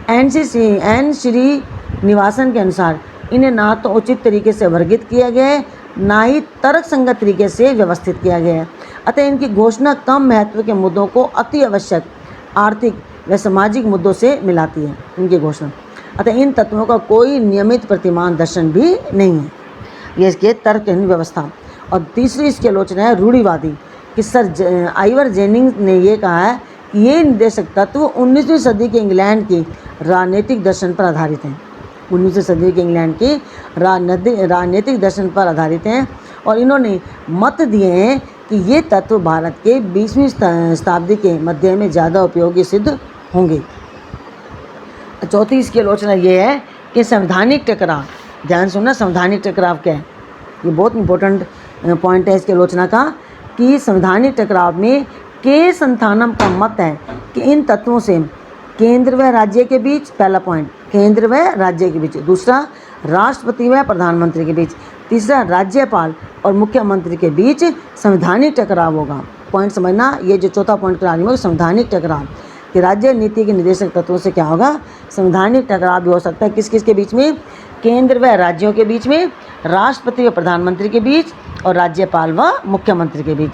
एन श्रीनिवासन के अनुसार इन्हें ना तो उचित तरीके से वर्गित किया गया है, ना ही तर्क संगत तरीके से व्यवस्थित किया गया है। अतः इनकी घोषणा कम महत्व के मुद्दों को अति आवश्यक आर्थिक व सामाजिक मुद्दों से मिलाती है इनकी घोषणा। अतः इन तत्वों का कोई नियमित प्रतिमान दर्शन भी नहीं है। ये इसके तर्कहीन व्यवस्था। और तीसरी इसकी आलोचना है रूढ़िवादी, कि सर आइवर जेनिंग्स ने यह कहा है कि ये निर्देशक तत्व 19वीं सदी के इंग्लैंड के राजनीतिक दर्शन पर आधारित हैं। 19वीं सदी के इंग्लैंड के राजनीतिक दर्शन पर आधारित हैं और इन्होंने मत दिए हैं कि ये तत्व भारत के 20वीं शताब्दी के मध्य में ज़्यादा उपयोगी सिद्ध होंगे। चौथी इसकी आलोचना ये है कि संवैधानिक टकराव, ध्यान सुनना, संवैधानिक टकराव क्या है, ये बहुत इंपॉर्टेंट पॉइंट है इसकी आलोचना का, कि संवैधानिक टकराव में के संथानम का मत है कि इन तत्वों से केंद्र व राज्य के बीच, पहला पॉइंट केंद्र व राज्य के बीच, दूसरा राष्ट्रपति व प्रधानमंत्री के बीच, तीसरा राज्यपाल और मुख्यमंत्री के बीच संवैधानिक टकराव होगा। पॉइंट समझना, ये जो चौथा पॉइंट करा रही हूँ, संवैधानिक टकराव कि राज्य नीति के निर्देशक तत्वों से क्या होगा, संवैधानिक टकराव भी हो सकता है। किस किस के बीच में, केंद्र व राज्यों के बीच में, राष्ट्रपति व प्रधानमंत्री के बीच और राज्यपाल व मुख्यमंत्री के बीच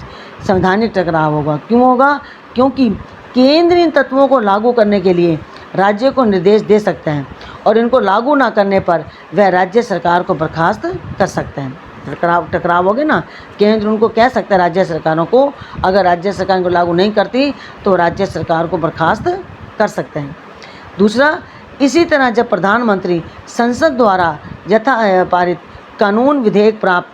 संवैधानिक टकराव होगा। क्यों होगा? क्योंकि केंद्र इन तत्वों को लागू करने के लिए राज्य को निर्देश दे सकते हैं और इनको लागू ना करने पर वह राज्य सरकार को बर्खास्त कर सकते हैं। टकराव हो गया ना, केंद्र उनको कह सकता है राज्य सरकारों को, अगर राज्य सरकार इनको लागू नहीं करती तो राज्य सरकार को बर्खास्त कर सकते हैं। दूसरा, इसी तरह जब प्रधानमंत्री संसद द्वारा यथा पारित कानून विधेयक प्राप्त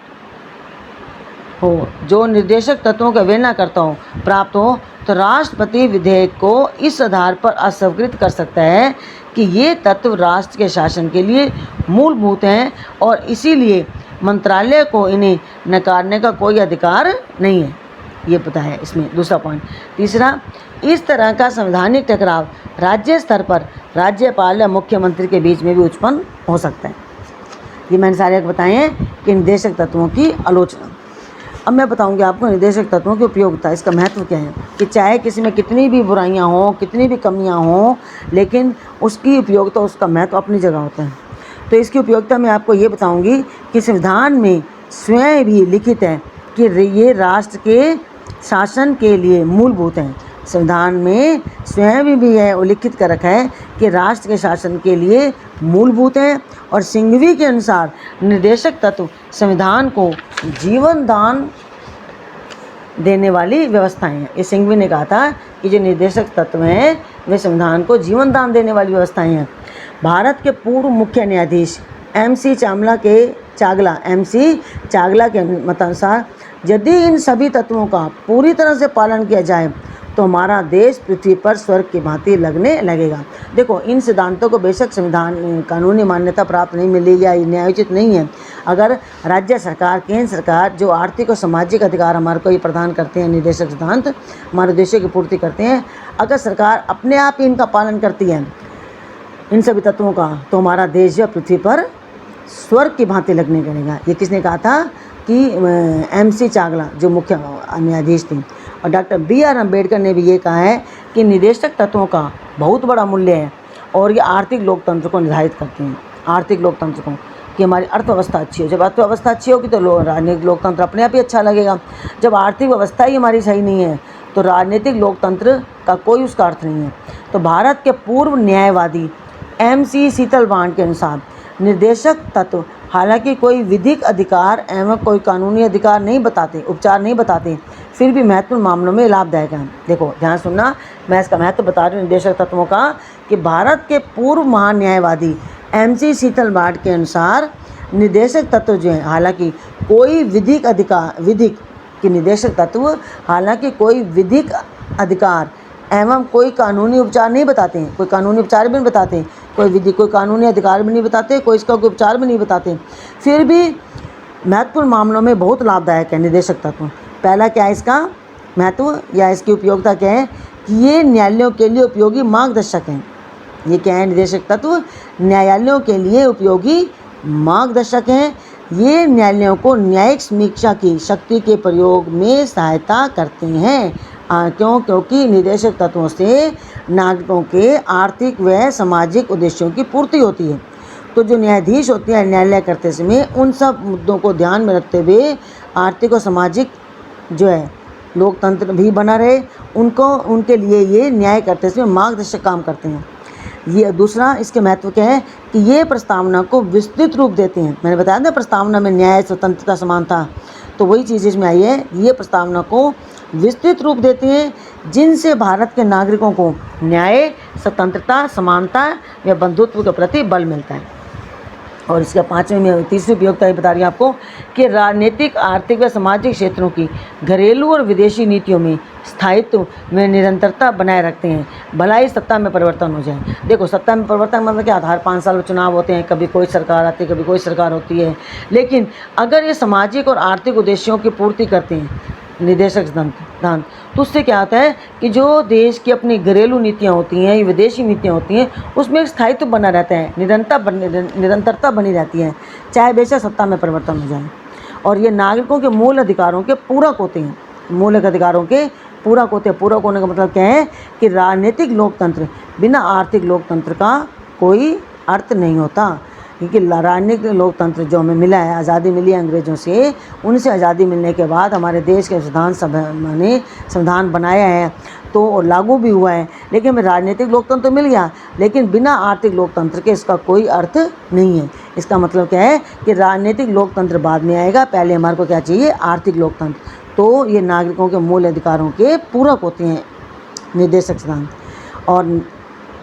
हो जो निर्देशक तत्वों का अवहेलना करता हो प्राप्त हो तो राष्ट्रपति विधेयक को इस आधार पर अस्वीकृत कर सकता है कि ये तत्व राष्ट्र के शासन के लिए मूलभूत हैं और इसीलिए मंत्रालय को इन्हें नकारने का कोई अधिकार नहीं है। ये पता है इसमें दूसरा पॉइंट। तीसरा, इस तरह का संवैधानिक टकराव राज्य स्तर पर राज्यपाल या मुख्यमंत्री के बीच में भी उत्पन्न हो सकता है। ये मैंने सारे बताए हैं कि निर्देशक तत्वों की आलोचना। अब मैं बताऊंगी आपको निर्देशक तत्वों की उपयोगिता, इसका महत्व क्या है कि चाहे किसी में कितनी भी बुराइयां हों, कितनी भी कमियां हों, लेकिन उसकी उपयोगिता, उसका महत्व अपनी जगह होता है। तो इसकी उपयोगिता मैं आपको ये बताऊंगी कि संविधान में स्वयं भी लिखित है कि ये राष्ट्र के शासन के लिए मूलभूत हैं। संविधान में स्वयं भी है उल्लिखित कर रखा है कि राष्ट्र के शासन के लिए मूलभूत हैं और सिंघवी के अनुसार निर्देशक तत्व संविधान को जीवन दान देने वाली व्यवस्थाएं हैं। ये सिंघवी ने कहा था कि जो निर्देशक तत्व हैं वे संविधान को जीवन दान देने वाली व्यवस्थाएं हैं। भारत के पूर्व मुख्य न्यायाधीश MC चागला के मतानुसार यदि इन सभी तत्वों का पूरी तरह से पालन किया जाए तो हमारा देश पृथ्वी पर स्वर्ग की भांति लगने लगेगा। देखो, इन सिद्धांतों को बेशक संविधान कानूनी मान्यता प्राप्त नहीं मिली या न्यायोचित नहीं है। अगर राज्य सरकार, केंद्र सरकार जो आर्थिक और सामाजिक अधिकार हमारे को ये प्रदान करते हैं, निर्देशक सिद्धांत हमारे उद्देश्य की पूर्ति करते हैं, अगर सरकार अपने आप ही इनका पालन करती है इन सभी तत्वों का, तो हमारा देश जो पृथ्वी पर स्वर्ग की भांति लगने लगेगा। ये किसने कहा था कि MC चागला जो मुख्य न्यायाधीश थी। और डॉक्टर BR अम्बेडकर ने भी ये कहा है कि निर्देशक तत्वों का बहुत बड़ा मूल्य है और ये आर्थिक लोकतंत्र को निर्धारित करते हैं। आर्थिक लोकतंत्र को कि हमारी अर्थव्यवस्था अच्छी हो, जब अर्थव्यवस्था अच्छी होगी तो राजनीतिक लोकतंत्र अपने आप ही अच्छा लगेगा। जब आर्थिक व्यवस्था ही हमारी सही नहीं है तो राजनीतिक लोकतंत्र का कोई उसका अर्थ नहीं है। तो भारत के पूर्व न्यायवादी MC शीतलबाण के अनुसार निर्देशक तत्व हालांकि कोई विधिक अधिकार एवं कोई कानूनी अधिकार नहीं बताते, उपचार नहीं बताते, फिर भी महत्वपूर्ण मामलों में लाभदायक है। देखो ध्यान सुनना, मैं इसका महत्व बता रही हूँ निर्देशक तत्वों का कि भारत के पूर्व महान न्यायवादी MC शीतलबाण के अनुसार निर्देशक तत्व जो हैं हालांकि कोई विधिक विधिक अधिकार एवं कोई कानूनी उपचार नहीं बताते हैं, कोई कानूनी उपचार भी नहीं बताते, कोई कानूनी अधिकार भी नहीं बताते, कोई इसका कोई उपचार भी नहीं बताते, फिर भी महत्वपूर्ण मामलों में बहुत लाभदायक है निर्देशक तत्व। पहला क्या है इसका महत्व या इसकी उपयोगिता क्या है कि ये न्यायालयों के लिए उपयोगी मार्गदर्शक हैं। ये क्या है निर्देशक तत्व? न्यायालयों के लिए उपयोगी मार्गदर्शक हैं। ये न्यायालयों को न्यायिक समीक्षा की शक्ति के प्रयोग में सहायता करते हैं। क्योंकि निर्देशक तत्वों से नागरिकों के आर्थिक व सामाजिक उद्देश्यों की पूर्ति होती है। तो जो न्यायाधीश होते हैं न्यायालय करते समय उन सब मुद्दों को ध्यान में रखते हुए आर्थिक और सामाजिक जो है लोकतंत्र भी बना रहे, उनके लिए ये न्याय करते समय मार्गदर्शक काम करते हैं। ये दूसरा इसके महत्व क्या है कि ये प्रस्तावना को विस्तृत रूप देते हैं। मैंने बताया था प्रस्तावना में न्याय, स्वतंत्रता, समानता, तो वही चीज़ इसमें आई है। ये प्रस्तावना को विस्तृत रूप देते हैं जिनसे भारत के नागरिकों को न्याय, स्वतंत्रता, समानता व बंधुत्व के प्रति बल मिलता है। और इसका पाँचवें में तीसरी उपयोगिता ये बता रही है आपको कि राजनीतिक, आर्थिक व सामाजिक क्षेत्रों की घरेलू और विदेशी नीतियों में स्थायित्व में निरंतरता बनाए रखते हैं, भला ही सत्ता में परिवर्तन हो जाए। देखो सत्ता में परिवर्तन मतलब क्या? हर 5 साल चुनाव होते हैं, कभी कोई सरकार आती है, कभी कोई सरकार होती है, लेकिन अगर ये सामाजिक और आर्थिक उद्देश्यों की पूर्ति करते हैं निर्देशक सिद्धांत, तो उससे क्या होता है कि जो देश की अपनी घरेलू नीतियाँ होती हैं, विदेशी नीतियाँ होती हैं, उसमें एक स्थायित्व बना रहता है, निरंतरता बनी रहती है, चाहे बेशक सत्ता में परिवर्तन हो जाए। और ये नागरिकों के मूल अधिकारों के पूरक होते हैं। मूल अधिकारों के पूरक होते हैं। पूरक होने का मतलब क्या है कि राजनीतिक लोकतंत्र बिना आर्थिक लोकतंत्र का कोई अर्थ नहीं होता। क्योंकि राजनीतिक लोकतंत्र जो हमें मिला है, आज़ादी मिली है अंग्रेज़ों से, उनसे आज़ादी मिलने के बाद हमारे देश के संविधान सभा ने संविधान बनाया है तो लागू भी हुआ है। लेकिन हमें राजनीतिक लोकतंत्र तो मिल गया, लेकिन बिना आर्थिक लोकतंत्र के इसका कोई अर्थ नहीं है। इसका मतलब क्या है कि राजनीतिक लोकतंत्र बाद में आएगा, पहले हमारे को क्या चाहिए, आर्थिक लोकतंत्र। तो ये नागरिकों के मूल अधिकारों के पूरक होते हैं निर्देशक सिद्धांत। और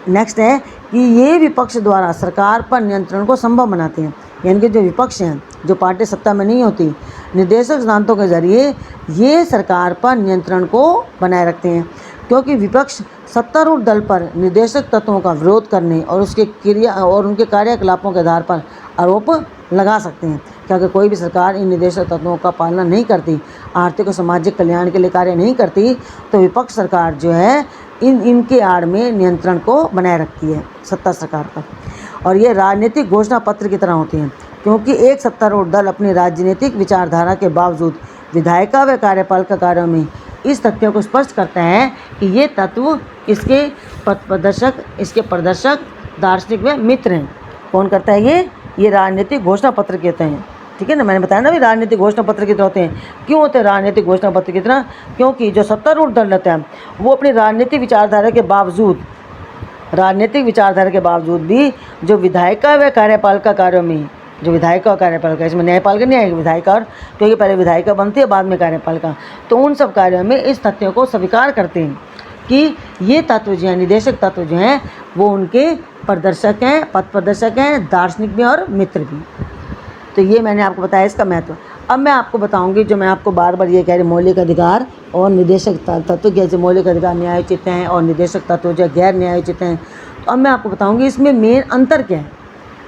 नेक्स्ट है कि ये विपक्ष द्वारा सरकार पर नियंत्रण को संभव बनाते हैं, यानी कि जो विपक्ष हैं, जो पार्टी सत्ता में नहीं होती, निर्देशक सिद्धांतों के जरिए ये सरकार पर नियंत्रण को बनाए रखते हैं, क्योंकि विपक्ष सत्तारूढ़ दल पर निर्देशक तत्वों का विरोध करने और उसके क्रिया और उनके कार्यकलापों के आधार पर आरोप लगा सकते हैं। क्योंकि कोई भी सरकार इन निर्देशक तत्वों का पालन नहीं करती, आर्थिक और सामाजिक कल्याण के लिए कार्य नहीं करती, तो विपक्ष सरकार जो है इनके आड़ में नियंत्रण को बनाए रखती है सत्ता सरकार पर। और ये राजनीतिक घोषणा पत्र की तरह होती हैं, क्योंकि एक सत्तारूढ़ दल अपनी राजनीतिक विचारधारा के बावजूद विधायिका व कार्यपालिका कार्यों में इस तथ्य को स्पष्ट करता है कि ये तत्व इसके प्रदर्शक दार्शनिक व मित्र हैं। कौन करता है ये राजनीतिक घोषणा पत्र कहते हैं। ठीक है ना, मैंने बताया ना भी राजनीतिक घोषणा पत्र की तरह होते हैं। क्यों होते हैं राजनीतिक घोषणा पत्र की तरह? क्योंकि जो सत्तारूढ़ दल रहता है वो अपनी राजनीतिक विचारधारा के बावजूद भी जो विधायिका व कार्यपालिका कार्यों में, जो विधायिका और कार्यपालिका, इसमें न्यायपालिका नहीं आएगी, विधायिका, और क्योंकि पहले विधायिका बनती है बाद में कार्यपालिका, तो उन सब कार्यों में इस तथ्यों को स्वीकार करते हैं कि ये तत्व जो हैं, निदेशक तत्व जो हैं, वो उनके प्रदर्शक हैं, पथ प्रदर्शक हैं, दार्शनिक भी और मित्र भी। तो ये मैंने आपको बताया इसका महत्व। अब मैं आपको बताऊंगी, जो मैं आपको बार बार ये कह रही, मौलिक अधिकार और निदेशक तत्व, जैसे मौलिक अधिकार न्यायोचित हैं और निदेशक तत्व जो गैर न्यायोचित हैं। तो अब मैं आपको बताऊंगी इसमें मेन अंतर क्या है।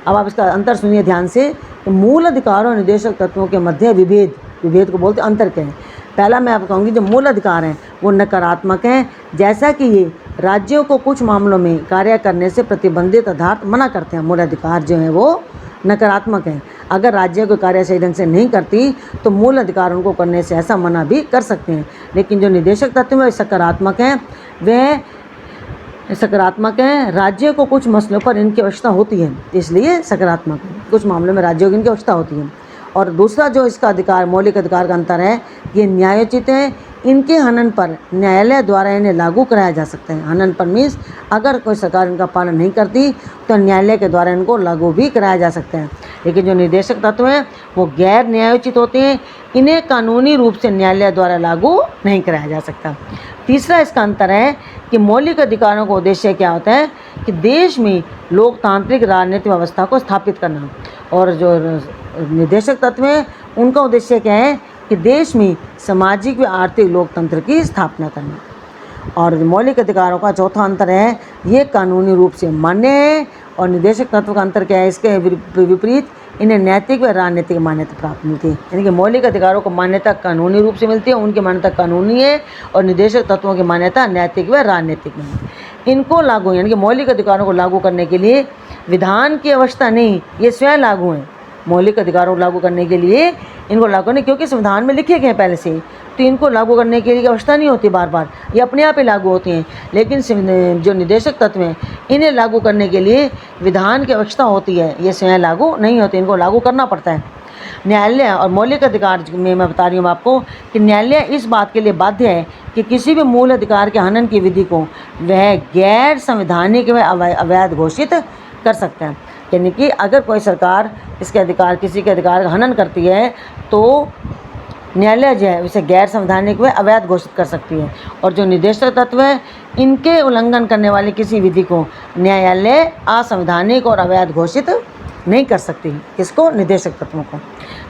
अब आप इसका अंतर सुनिए ध्यान से। तो मूल अधिकार और निदेशक तत्वों के मध्य विभेद को बोलते अंतर क्या है। पहला मैं आपको कहूँगी जो मूल अधिकार हैं वो नकारात्मक हैं, जैसा कि ये राज्यों को कुछ मामलों में कार्य करने से प्रतिबंधित अर्थात मना करते हैं। मूल अधिकार जो हैं वो नकारात्मक हैं। अगर राज्य को कार्य सही ढंग से नहीं करती तो मूल अधिकार उनको करने से ऐसा मना भी कर सकते हैं। लेकिन जो निदेशक तत्व हैं सकारात्मक हैं, वह सकारात्मक हैं, राज्य को कुछ मसलों पर इनकी आवश्यकता होती है, इसलिए सकारात्मक है। कुछ मामलों में राज्यों की इनकी आवश्यकता होती है। और दूसरा जो इसका अधिकार, मौलिक अधिकार का अंतर है, ये न्यायोचित है। इनके हनन पर न्यायालय द्वारा इन्हें लागू कराया जा सकता है। हनन पर मीन्स अगर कोई सरकार इनका पालन नहीं करती तो न्यायालय के द्वारा इनको लागू भी कराया जा सकता है। लेकिन जो निदेशक तत्व हैं वो गैर न्यायोचित होते हैं, इन्हें कानूनी रूप से न्यायालय द्वारा लागू नहीं कराया जा सकता। तीसरा इसका अंतर है कि मौलिक अधिकारों का उद्देश्य क्या होता है कि देश में लोकतांत्रिक राजनीतिक व्यवस्था को स्थापित करना, और जो निदेशक तत्व हैं उनका उद्देश्य क्या है कि देश में सामाजिक व आर्थिक लोकतंत्र की स्थापना करना। और मौलिक अधिकारों का चौथा अंतर है ये कानूनी रूप से मान्य है। और निदेशक तत्व का अंतर क्या है, इसके विपरीत इन्हें नैतिक व राजनीतिक मान्यता प्राप्त मिलती है। यानी कि मौलिक अधिकारों को मान्यता कानूनी रूप से मिलती है, उनकी मान्यता कानूनी है, और निदेशक तत्वों की मान्यता नैतिक व राजनीतिक में। इनको लागू, यानी कि मौलिक अधिकारों को लागू करने के लिए विधान की आवश्यकता नहीं, ये स्वयं लागू हैं। मौलिक अधिकारों को लागू करने के लिए इनको लागू नहीं, क्योंकि संविधान में लिखे गए पहले से, तो इनको लागू करने के लिए आवश्यकता नहीं होती बार बार, ये अपने आप ही लागू होती हैं। लेकिन जो निदेशक तत्व हैं इन्हें लागू करने के लिए विधान की आवश्यकता होती है, ये स्वयं लागू नहीं होती, इनको लागू करना पड़ता है। न्यायालय और मौलिक अधिकार में मैं बता रही हूँ आपको कि न्यायालय इस बात के लिए बाध्य है कि किसी भी मूल अधिकार के हनन की विधि को वह गैर संवैधानिक व अवैध घोषित कर सकता है। यानी कि अगर कोई सरकार इसके अधिकार, किसी के अधिकार का हनन करती है तो न्यायालय जो है उसे गैर संवैधानिक व अवैध घोषित कर सकती है। और जो निदेशक तत्व है इनके उल्लंघन करने वाली किसी विधि को न्यायालय असंवैधानिक और अवैध घोषित नहीं कर सकती। किसको? निदेशक तत्वों को।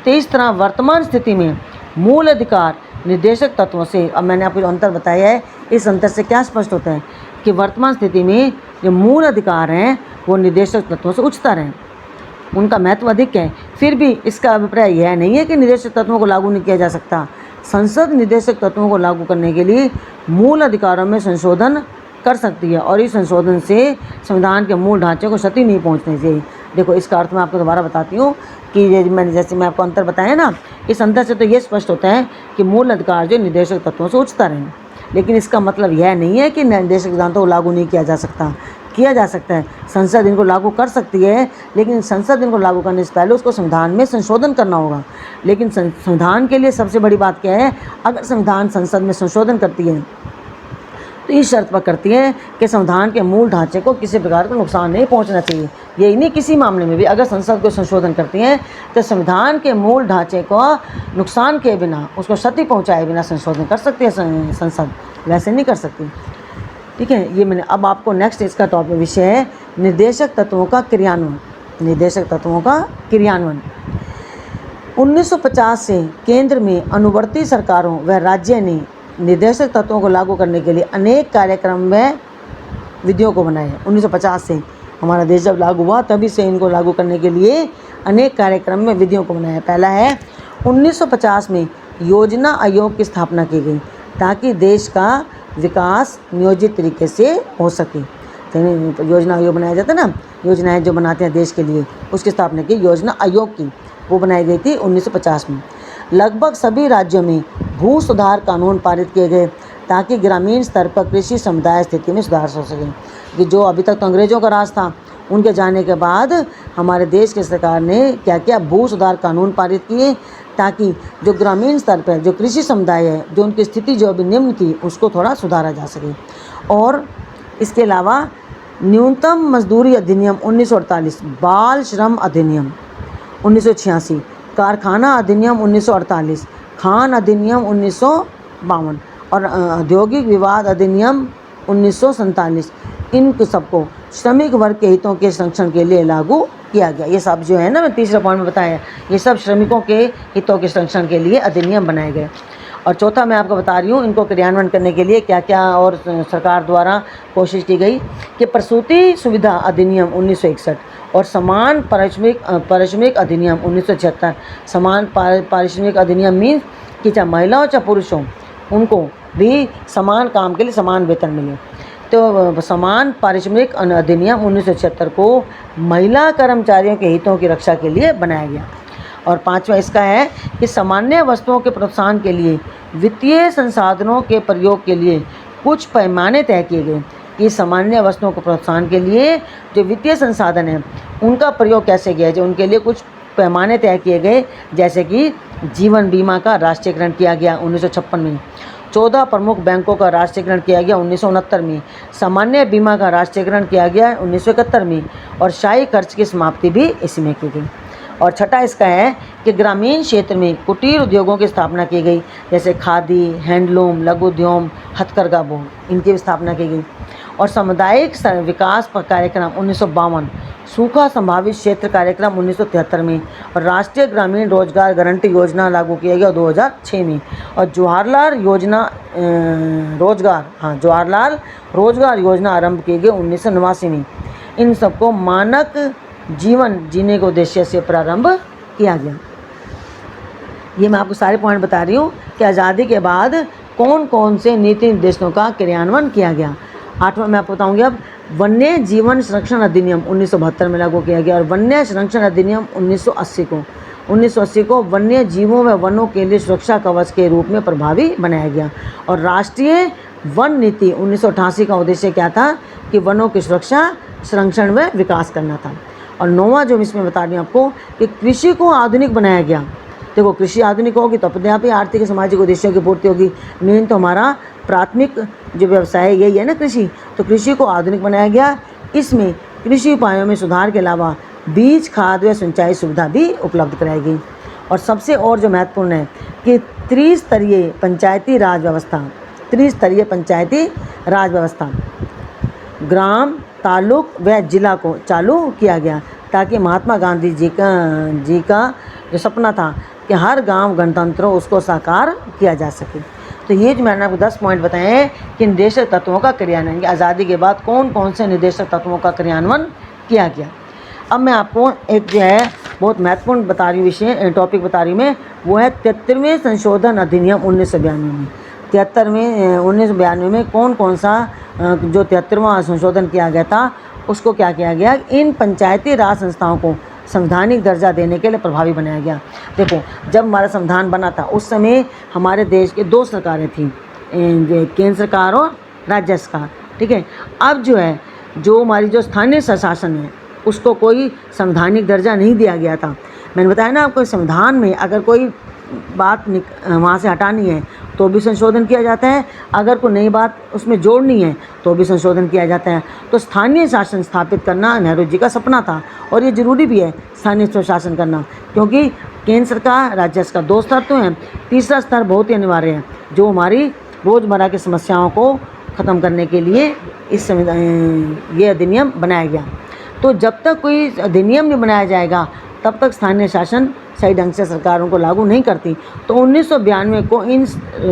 तो इस तरह वर्तमान स्थिति में मूल अधिकार निदेशक तत्वों से, अब मैंने आपको जो अंतर बताया है, इस अंतर से क्या स्पष्ट होता है कि वर्तमान स्थिति में जो मूल अधिकार हैं वो निदेशक तत्वों से उच्चतर हैं, उनका महत्व अधिक है। फिर भी इसका अभिप्राय यह नहीं है कि निदेशक तत्वों को लागू नहीं किया जा सकता। संसद निदेशक तत्वों को लागू करने के लिए मूल अधिकारों में संशोधन कर सकती है, और इस संशोधन से संविधान के मूल ढांचे को क्षति नहीं पहुंचनी चाहिए। देखो इसका अर्थ मैं आपको दोबारा बताती हूँ कि जैसे मैं आपको अंतर बताया ना, इस अंतर से तो ये स्पष्ट होता है कि मूल अधिकार जो निदेशक तत्वों से उच्चतर हैं। लेकिन इसका मतलब यह नहीं है कि निदेशक सिद्धांतों को लागू नहीं किया जा सकता। किया जा सकता है, संसद इनको लागू कर सकती है, लेकिन संसद इनको लागू करने से पहले उसको संविधान में संशोधन करना होगा। लेकिन संविधान के लिए सबसे बड़ी बात क्या है, अगर संविधान संसद में संशोधन करती है तो इस शर्त पर करती है कि संविधान के मूल ढांचे को किसी प्रकार का नुकसान नहीं पहुंचना चाहिए। यही नहीं, किसी मामले में भी अगर संसद को संशोधन करती हैं तो संविधान के मूल ढांचे को नुकसान के बिना, उसको क्षति पहुंचाए बिना संशोधन कर सकती है संसद, वैसे नहीं कर सकती। ठीक है, ये मैंने अब आपको नेक्स्ट इसका टॉपिक विषय है निर्देशक तत्वों का क्रियान्वयन। निर्देशक तत्वों का क्रियान्वयन 1950 से केंद्र में अनुवर्ती सरकारों व राज्य ने निर्देशक तत्वों को लागू करने के लिए अनेक कार्यक्रम व विधियों को बनाए। 1950 से हमारा देश जब लागू हुआ तभी से इनको लागू करने के लिए अनेक कार्यक्रम में विधियों को बनाया। पहला है 1950 में योजना आयोग की स्थापना की गई ताकि देश का विकास नियोजित तरीके से हो सके। तो योजना आयोग बनाया जाता है ना, योजनाएं जो बनाते हैं देश के लिए, उसकी स्थापना की योजना आयोग की, वो बनाई गई थी 1950 में। लगभग सभी राज्यों में भू सुधार कानून पारित किए गए ताकि ग्रामीण स्तर पर कृषि समुदाय स्थिति में सुधार हो सके। कि जो अभी तक तो अंग्रेज़ों का राज था, उनके जाने के बाद हमारे देश की सरकार ने क्या किया, भू सुधार कानून पारित किए ताकि जो ग्रामीण स्तर पर जो कृषि समुदाय है, जो उनकी स्थिति जो अभी निम्न थी, उसको थोड़ा सुधारा जा सके। और इसके अलावा न्यूनतम मजदूरी अधिनियम 1948, बाल श्रम अधिनियम 1986, कारखाना अधिनियम 1948, खान अधिनियम 1952 और औद्योगिक विवाद अधिनियम 1947, इन सबको श्रमिक वर्ग के हितों के संरक्षण के लिए लागू किया गया। ये सब जो है ना, मैं तीसरे पॉइंट में बताया, ये सब श्रमिकों के हितों के संरक्षण के लिए अधिनियम बनाए गए। और चौथा मैं आपको बता रही हूँ इनको क्रियान्वयन करने के लिए क्या क्या और सरकार द्वारा कोशिश की गई कि प्रसूति सुविधा अधिनियम 1961 और समान पारिश्रमिक अधिनियम 1976। समान पारिश्रमिक अधिनियम मीन्स कि चाहे महिलाओं चाहे पुरुषों, उनको भी समान काम के लिए समान वेतन मिले। तो समान पारिश्रमिक अधिनियम 1976 को महिला कर्मचारियों के हितों की रक्षा के लिए बनाया गया। और पांचवा इसका है कि सामान्य वस्तुओं के प्रोत्साहन के लिए वित्तीय संसाधनों के प्रयोग के लिए कुछ पैमाने तय किए गए। कि सामान्य वस्तुओं को प्रोत्साहन के लिए जो वित्तीय संसाधन हैं उनका प्रयोग कैसे किया जाए, उनके लिए कुछ पैमाने तय किए गए। जैसे कि जीवन बीमा का राष्ट्रीयकरण किया गया 1956 में, 14 प्रमुख बैंकों का राष्ट्रीयकरण किया गया 1969 में, सामान्य बीमा का राष्ट्रीयकरण किया गया 1971 में और शाही खर्च की समाप्ति भी इसी में की गई। और छठा इसका है कि ग्रामीण क्षेत्र में कुटीर उद्योगों की स्थापना की गई, जैसे खादी, हैंडलूम, लघु उद्योग, हथकरघा बोर्ड, इनकी भी स्थापना की गई। और सामुदायिक विकास कार्यक्रम 1952, सूखा संभावित क्षेत्र कार्यक्रम 1973 में और राष्ट्रीय ग्रामीण रोजगार गारंटी योजना लागू किया गया 2006 में। और जवाहरलाल रोजगार योजना आरंभ की गई 1989 में। इन सबको मानक जीवन जीने के उद्देश्य से प्रारंभ किया गया। ये मैं आपको सारे पॉइंट बता रही हूँ कि आज़ादी के बाद कौन कौन से नीति निर्देशों का क्रियान्वयन किया गया। आठवां मैं आपको बताऊंगी अब वन्य जीवन संरक्षण अधिनियम 1972 में लागू किया गया और वन्य संरक्षण अधिनियम 1980 को वन्य जीवों व वनों के लिए सुरक्षा कवच के रूप में प्रभावी बनाया गया। और राष्ट्रीय वन नीति 1988 का उद्देश्य क्या था कि वनों की सुरक्षा, संरक्षण व विकास करना था। और नौवां जो इसमें बता रही हूँ आपको कि कृषि को आधुनिक बनाया गया। देखो, कृषि आधुनिक होगी तो अपने आप ही आर्थिक सामाजिक उद्देश्यों की पूर्ति होगी। मेन तो हमारा प्राथमिक जो व्यवसाय यही है ना, कृषि। तो कृषि को आधुनिक बनाया गया। इसमें कृषि उपायों में सुधार के अलावा बीज, खाद व सिंचाई सुविधा भी उपलब्ध कराई गई। और सबसे और जो महत्वपूर्ण है कि त्रिस्तरीय पंचायती राज व्यवस्था ग्राम, तालुक व जिला को चालू किया गया ताकि महात्मा गांधी जी का जो सपना था कि हर गांव गणतंत्र हो, उसको साकार किया जा सके। तो ये जो मैंने आपको 10 पॉइंट बताए हैं कि निर्देशक तत्वों का क्रियान्वयन, आज़ादी के बाद कौन कौन से निर्देशक तत्वों का क्रियान्वयन किया गया। अब मैं आपको एक जो है बहुत महत्वपूर्ण बता रही हूँ टॉपिक बता रही हूँ मैं, वो है 73वें संशोधन अधिनियम 1992 में। 1992 में कौन कौन सा जो 73वां संशोधन किया गया था उसको क्या किया गया, इन पंचायती राज संस्थाओं को संवैधानिक दर्जा देने के लिए प्रभावी बनाया गया। देखो, जब हमारा संविधान बना था उस समय हमारे देश के 2 सरकारें थी, केंद्र सरकार और राज्य सरकार। ठीक है, अब जो है जो हमारी जो स्थानीय स्वशासन है उसको कोई संवैधानिक दर्जा नहीं दिया गया था। मैंने बताया ना आपको, संविधान में अगर कोई बात वहाँ से हटानी है तो भी संशोधन किया जाता है, अगर कोई नई बात उसमें जोड़नी है तो भी संशोधन किया जाता है। तो स्थानीय शासन स्थापित करना नेहरू जी का सपना था और ये ज़रूरी भी है स्थानीय स्वशासन करना, क्योंकि केंद्र सरकार राज्य सरकार दो स्तर तो हैं, तीसरा स्तर बहुत ही अनिवार्य है जो हमारी रोज़मर्रा की समस्याओं को ख़त्म करने के लिए इस ये अधिनियम बनाया गया। तो जब तक कोई अधिनियम नहीं बनाया जाएगा तब तक स्थानीय शासन सही ढंग से सरकारों को लागू नहीं करती। तो 1992 को इन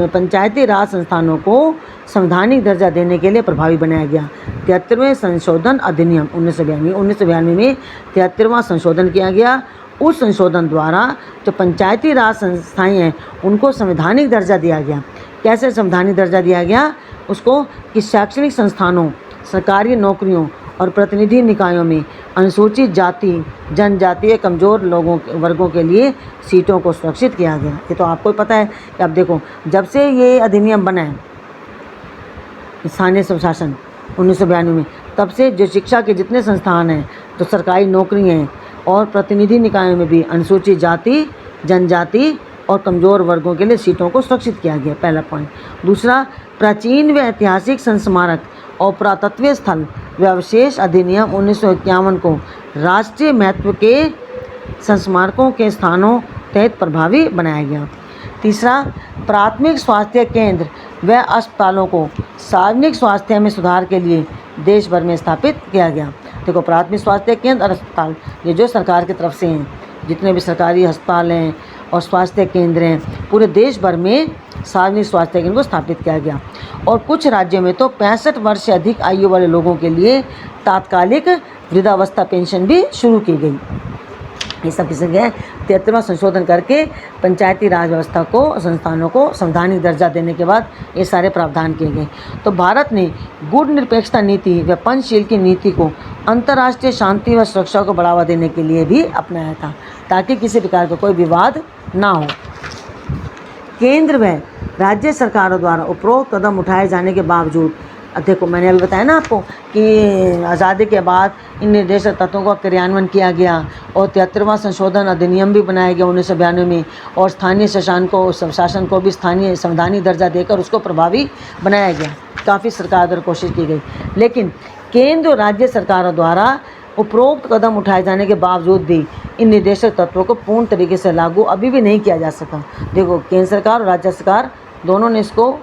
पंचायती राज संस्थानों को संवैधानिक दर्जा देने के लिए प्रभावी बनाया गया। 73वें संशोधन अधिनियम 1992 में 73वां संशोधन किया गया। उस संशोधन द्वारा जो पंचायती राज संस्थाएं हैं उनको संवैधानिक दर्जा दिया गया। कैसे संवैधानिक दर्जा दिया गया उसको, कि शैक्षणिक संस्थानों, सरकारी नौकरियों और प्रतिनिधि निकायों में अनुसूचित जाति, जनजातीय कमज़ोर वर्गों के लिए सीटों को सुरक्षित किया गया। ये तो आपको पता है कि अब देखो, जब से ये अधिनियम बना है स्थानीय स्वशासन 1992 में, तब से जो शिक्षा के जितने संस्थान हैं, तो सरकारी नौकरी हैं और प्रतिनिधि निकायों में भी अनुसूचित जाति, जनजाति और कमज़ोर वर्गों के लिए सीटों को सुरक्षित किया गया, पहला पॉइंट। दूसरा, प्राचीन व ऐतिहासिक संस्मारक और पुरातत्वीय स्थल व अवशेष अधिनियम 1951 को राष्ट्रीय महत्व के संस्मारकों के स्थानों तहत प्रभावी बनाया गया। तीसरा, प्राथमिक स्वास्थ्य केंद्र व अस्पतालों को सार्वजनिक स्वास्थ्य में सुधार के लिए देश भर में स्थापित किया गया। देखो, प्राथमिक स्वास्थ्य केंद्र और अस्पताल ये जो सरकार की तरफ से हैं, जितने भी सरकारी अस्पताल हैं और स्वास्थ्य केंद्र हैं, पूरे देश भर में सार्वजनिक स्वास्थ्य केंद्र को स्थापित किया गया। और कुछ राज्यों में तो 65 वर्ष से अधिक आयु वाले लोगों के लिए तात्कालिक वृद्धावस्था पेंशन भी शुरू की गई। ये सब किसी गए 73वां संशोधन करके पंचायती राज व्यवस्था को, संस्थानों को संवैधानिक दर्जा देने के बाद ये सारे प्रावधान किए गए। तो भारत ने गुण निरपेक्षता नीति व पंचशील की नीति को अंतर्राष्ट्रीय शांति व सुरक्षा को बढ़ावा देने के लिए भी अपनाया था, ताकि किसी प्रकार का कोई विवाद ना हो। केंद्र व राज्य सरकारों द्वारा उपरोक्त कदम उठाए जाने के बावजूद, देखो मैंने अभी बताया ना आपको कि आज़ादी के बाद इन निर्देशक तत्वों का क्रियान्वयन किया गया और 73वां संशोधन अधिनियम भी बनाया गया 1992 में, और स्थानीय शासन को भी स्थानीय संवैधानिक दर्जा देकर उसको प्रभावी बनाया गया। काफ़ी सरकार द्वारा कोशिश की गई, लेकिन केंद्र और राज्य सरकारों द्वारा उपरोक्त कदम उठाए जाने के बावजूद भी इन निर्देशक तत्वों को पूर्ण तरीके से लागू अभी भी नहीं किया जा सका। देखो, केंद्र सरकार और राज्य सरकार दोनों ने इसको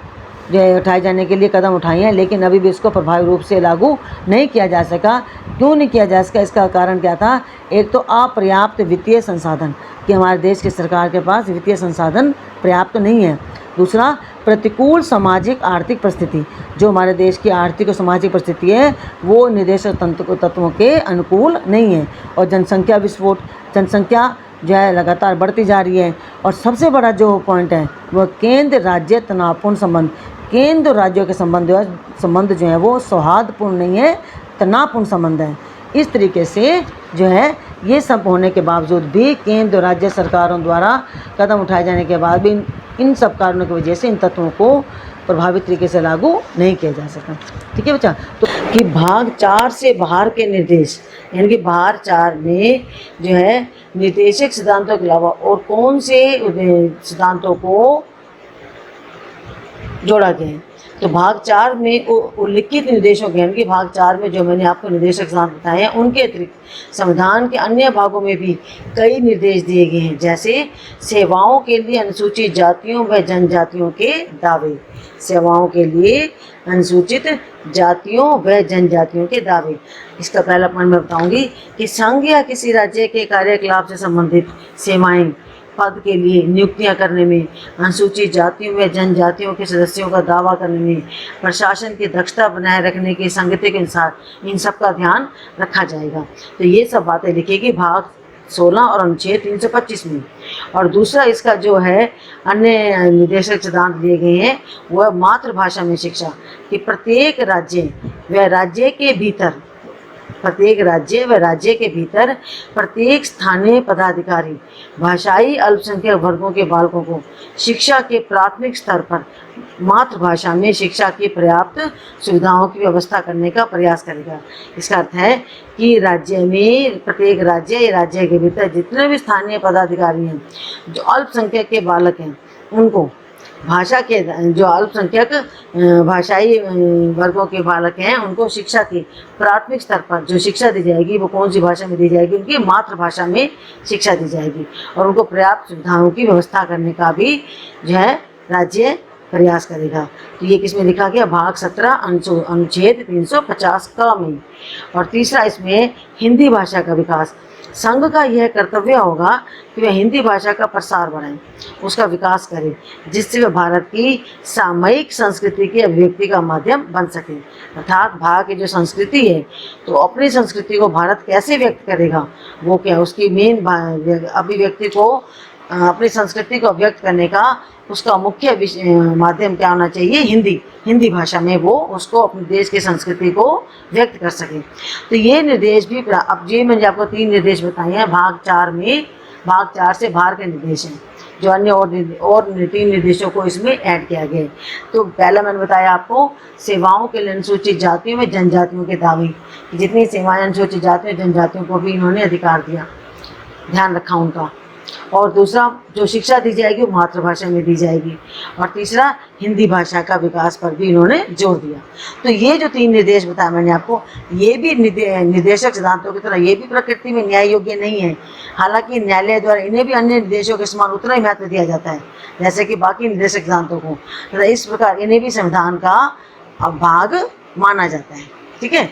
जो उठाए जाने के लिए कदम उठाए हैं, लेकिन अभी भी इसको प्रभावी रूप से लागू नहीं किया जा सका। क्यों नहीं किया जा सका, इसका कारण क्या था? एक तो अपर्याप्त वित्तीय संसाधन, कि हमारे देश की सरकार के पास वित्तीय संसाधन पर्याप्त नहीं है। दूसरा, प्रतिकूल सामाजिक आर्थिक परिस्थिति, जो हमारे देश की आर्थिक और सामाजिक परिस्थिति है वो निर्देशक तत्वों के अनुकूल नहीं है। और जनसंख्या विस्फोट, जनसंख्या जो है लगातार बढ़ती जा रही है। और सबसे बड़ा जो पॉइंट है वह केंद्र राज्य तनावपूर्ण संबंध, केंद्र और राज्यों के संबंध जो है वो सौहार्दपूर्ण नहीं है, तनावपूर्ण संबंध है। इस तरीके से जो है ये सब होने के बावजूद भी केंद्र और राज्य सरकारों द्वारा कदम उठाए जाने के बाद भी इन सब कारणों की वजह से इन तत्वों को प्रभावी तरीके से लागू नहीं किया जा सका। ठीक है बच्चा, तो कि भाग 4 से बाहर के निर्देश, यानी कि भाग 4 में जो है निर्देशक सिद्धांतों के अलावा और कौन से सिद्धांतों को जोड़ा गया है। तो भाग 4 में उल्लिखित निर्देशों के, यानी कि भाग 4 में जो मैंने आपको निर्देशक सिद्धांत बताए हैं उनके अतिरिक्त संविधान के अन्य भागों में भी कई निर्देश दिए गए हैं, जैसे सेवाओं के लिए अनुसूचित जातियों व जनजातियों के दावे, सेवाओं के लिए अनुसूचित जातियों व जनजातियों के दावे। इसका पहला पॉइंट मैं बताऊंगी कि संघ या किसी राज्य के कार्यकलाप से संबंधित सेवाएं, पद के लिए नियुक्तियां करने में, अनुसूचित जातियों व जनजातियों के सदस्यों का दावा करने में, प्रशासन की दक्षता बनाए रखने की संगति के अनुसार इन सब का ध्यान रखा जाएगा। तो ये सब बातें लिखेगी भाग 16 और अनुच्छेद 325 में। और दूसरा इसका जो है अन्य निर्देशक सिद्धांत दिए गए हैं वह मातृभाषा में शिक्षा, कि प्रत्येक राज्य व राज्य के भीतर प्रत्येक राज्य व राज्य के भीतर प्रत्येक स्थानीय पदाधिकारी भाषाई अल्पसंख्यक वर्गों के बालकों को शिक्षा के प्राथमिक स्तर पर मातृभाषा में शिक्षा की पर्याप्त सुविधाओं की व्यवस्था करने का प्रयास करेगा। इसका अर्थ है कि राज्य में प्रत्येक राज्य या राज्य के भीतर जितने भी स्थानीय पदाधिकारी हैं जो अल्पसंख्यक के बालक हैं उनको भाषा के जो अल्पसंख्यक भाषाई वर्गों के बालक हैं उनको शिक्षा की प्राथमिक स्तर पर जो शिक्षा दी जाएगी वो कौन सी भाषा में दी जाएगी, उनकी मातृभाषा में शिक्षा दी जाएगी और उनको पर्याप्त सुविधाओं की व्यवस्था करने का भी जो है राज्य प्रयास करेगा। तो ये किसमें लिखा गया, भाग 17 अनुच्छेद 350 क में। और तीसरा इसमें हिंदी भाषा का विकास। संघ का यह कर्तव्य होगा कि वह हिंदी भाषा का प्रसार बढ़ाएं, उसका विकास करें, जिससे वह भारत की सामयिक संस्कृति की अभिव्यक्ति का माध्यम बन सके। अर्थात भारत की जो संस्कृति है तो अपनी संस्कृति को भारत कैसे व्यक्त करेगा, वो क्या उसकी मेन अभिव्यक्ति को अपनी संस्कृति को व्यक्त करने का उसका मुख्य माध्यम क्या होना चाहिए, हिंदी भाषा में वो उसको अपने देश की संस्कृति को व्यक्त कर सके। तो ये निर्देश भी, अब ये मैंने आपको 3 निर्देश बताए हैं भाग 4 में। भाग 4 से बाहर के निर्देश हैं जो अन्य और 3 निर्देशों को इसमें ऐड किया गया है। तो पहला मैंने बताया आपको सेवाओं के लिए अनुसूचित जातियों में जनजातियों के दावे, जितनी सेवाएं अनुसूचित जातियों जनजातियों को भी इन्होंने अधिकार दिया, ध्यान रखा उनका। और दूसरा जो शिक्षा दी जाएगी वो मातृभाषा में दी जाएगी। और तीसरा हिंदी भाषा का विकास पर भी इन्होंने जोर दिया। तो ये जो 3 निर्देश बताया मैंने आपको, ये भी निर्देशक सिद्धांतों की तरह ये भी प्रकृति में न्याय योग्य नहीं है। हालांकि न्यायालय द्वारा इन्हें भी अन्य निर्देशों के समान उतना ही महत्व दिया जाता है जैसे कि बाकी निर्देशक सिद्धांतों को। तो इस प्रकार इन्हें भी संविधान का भाग माना जाता है। ठीक है।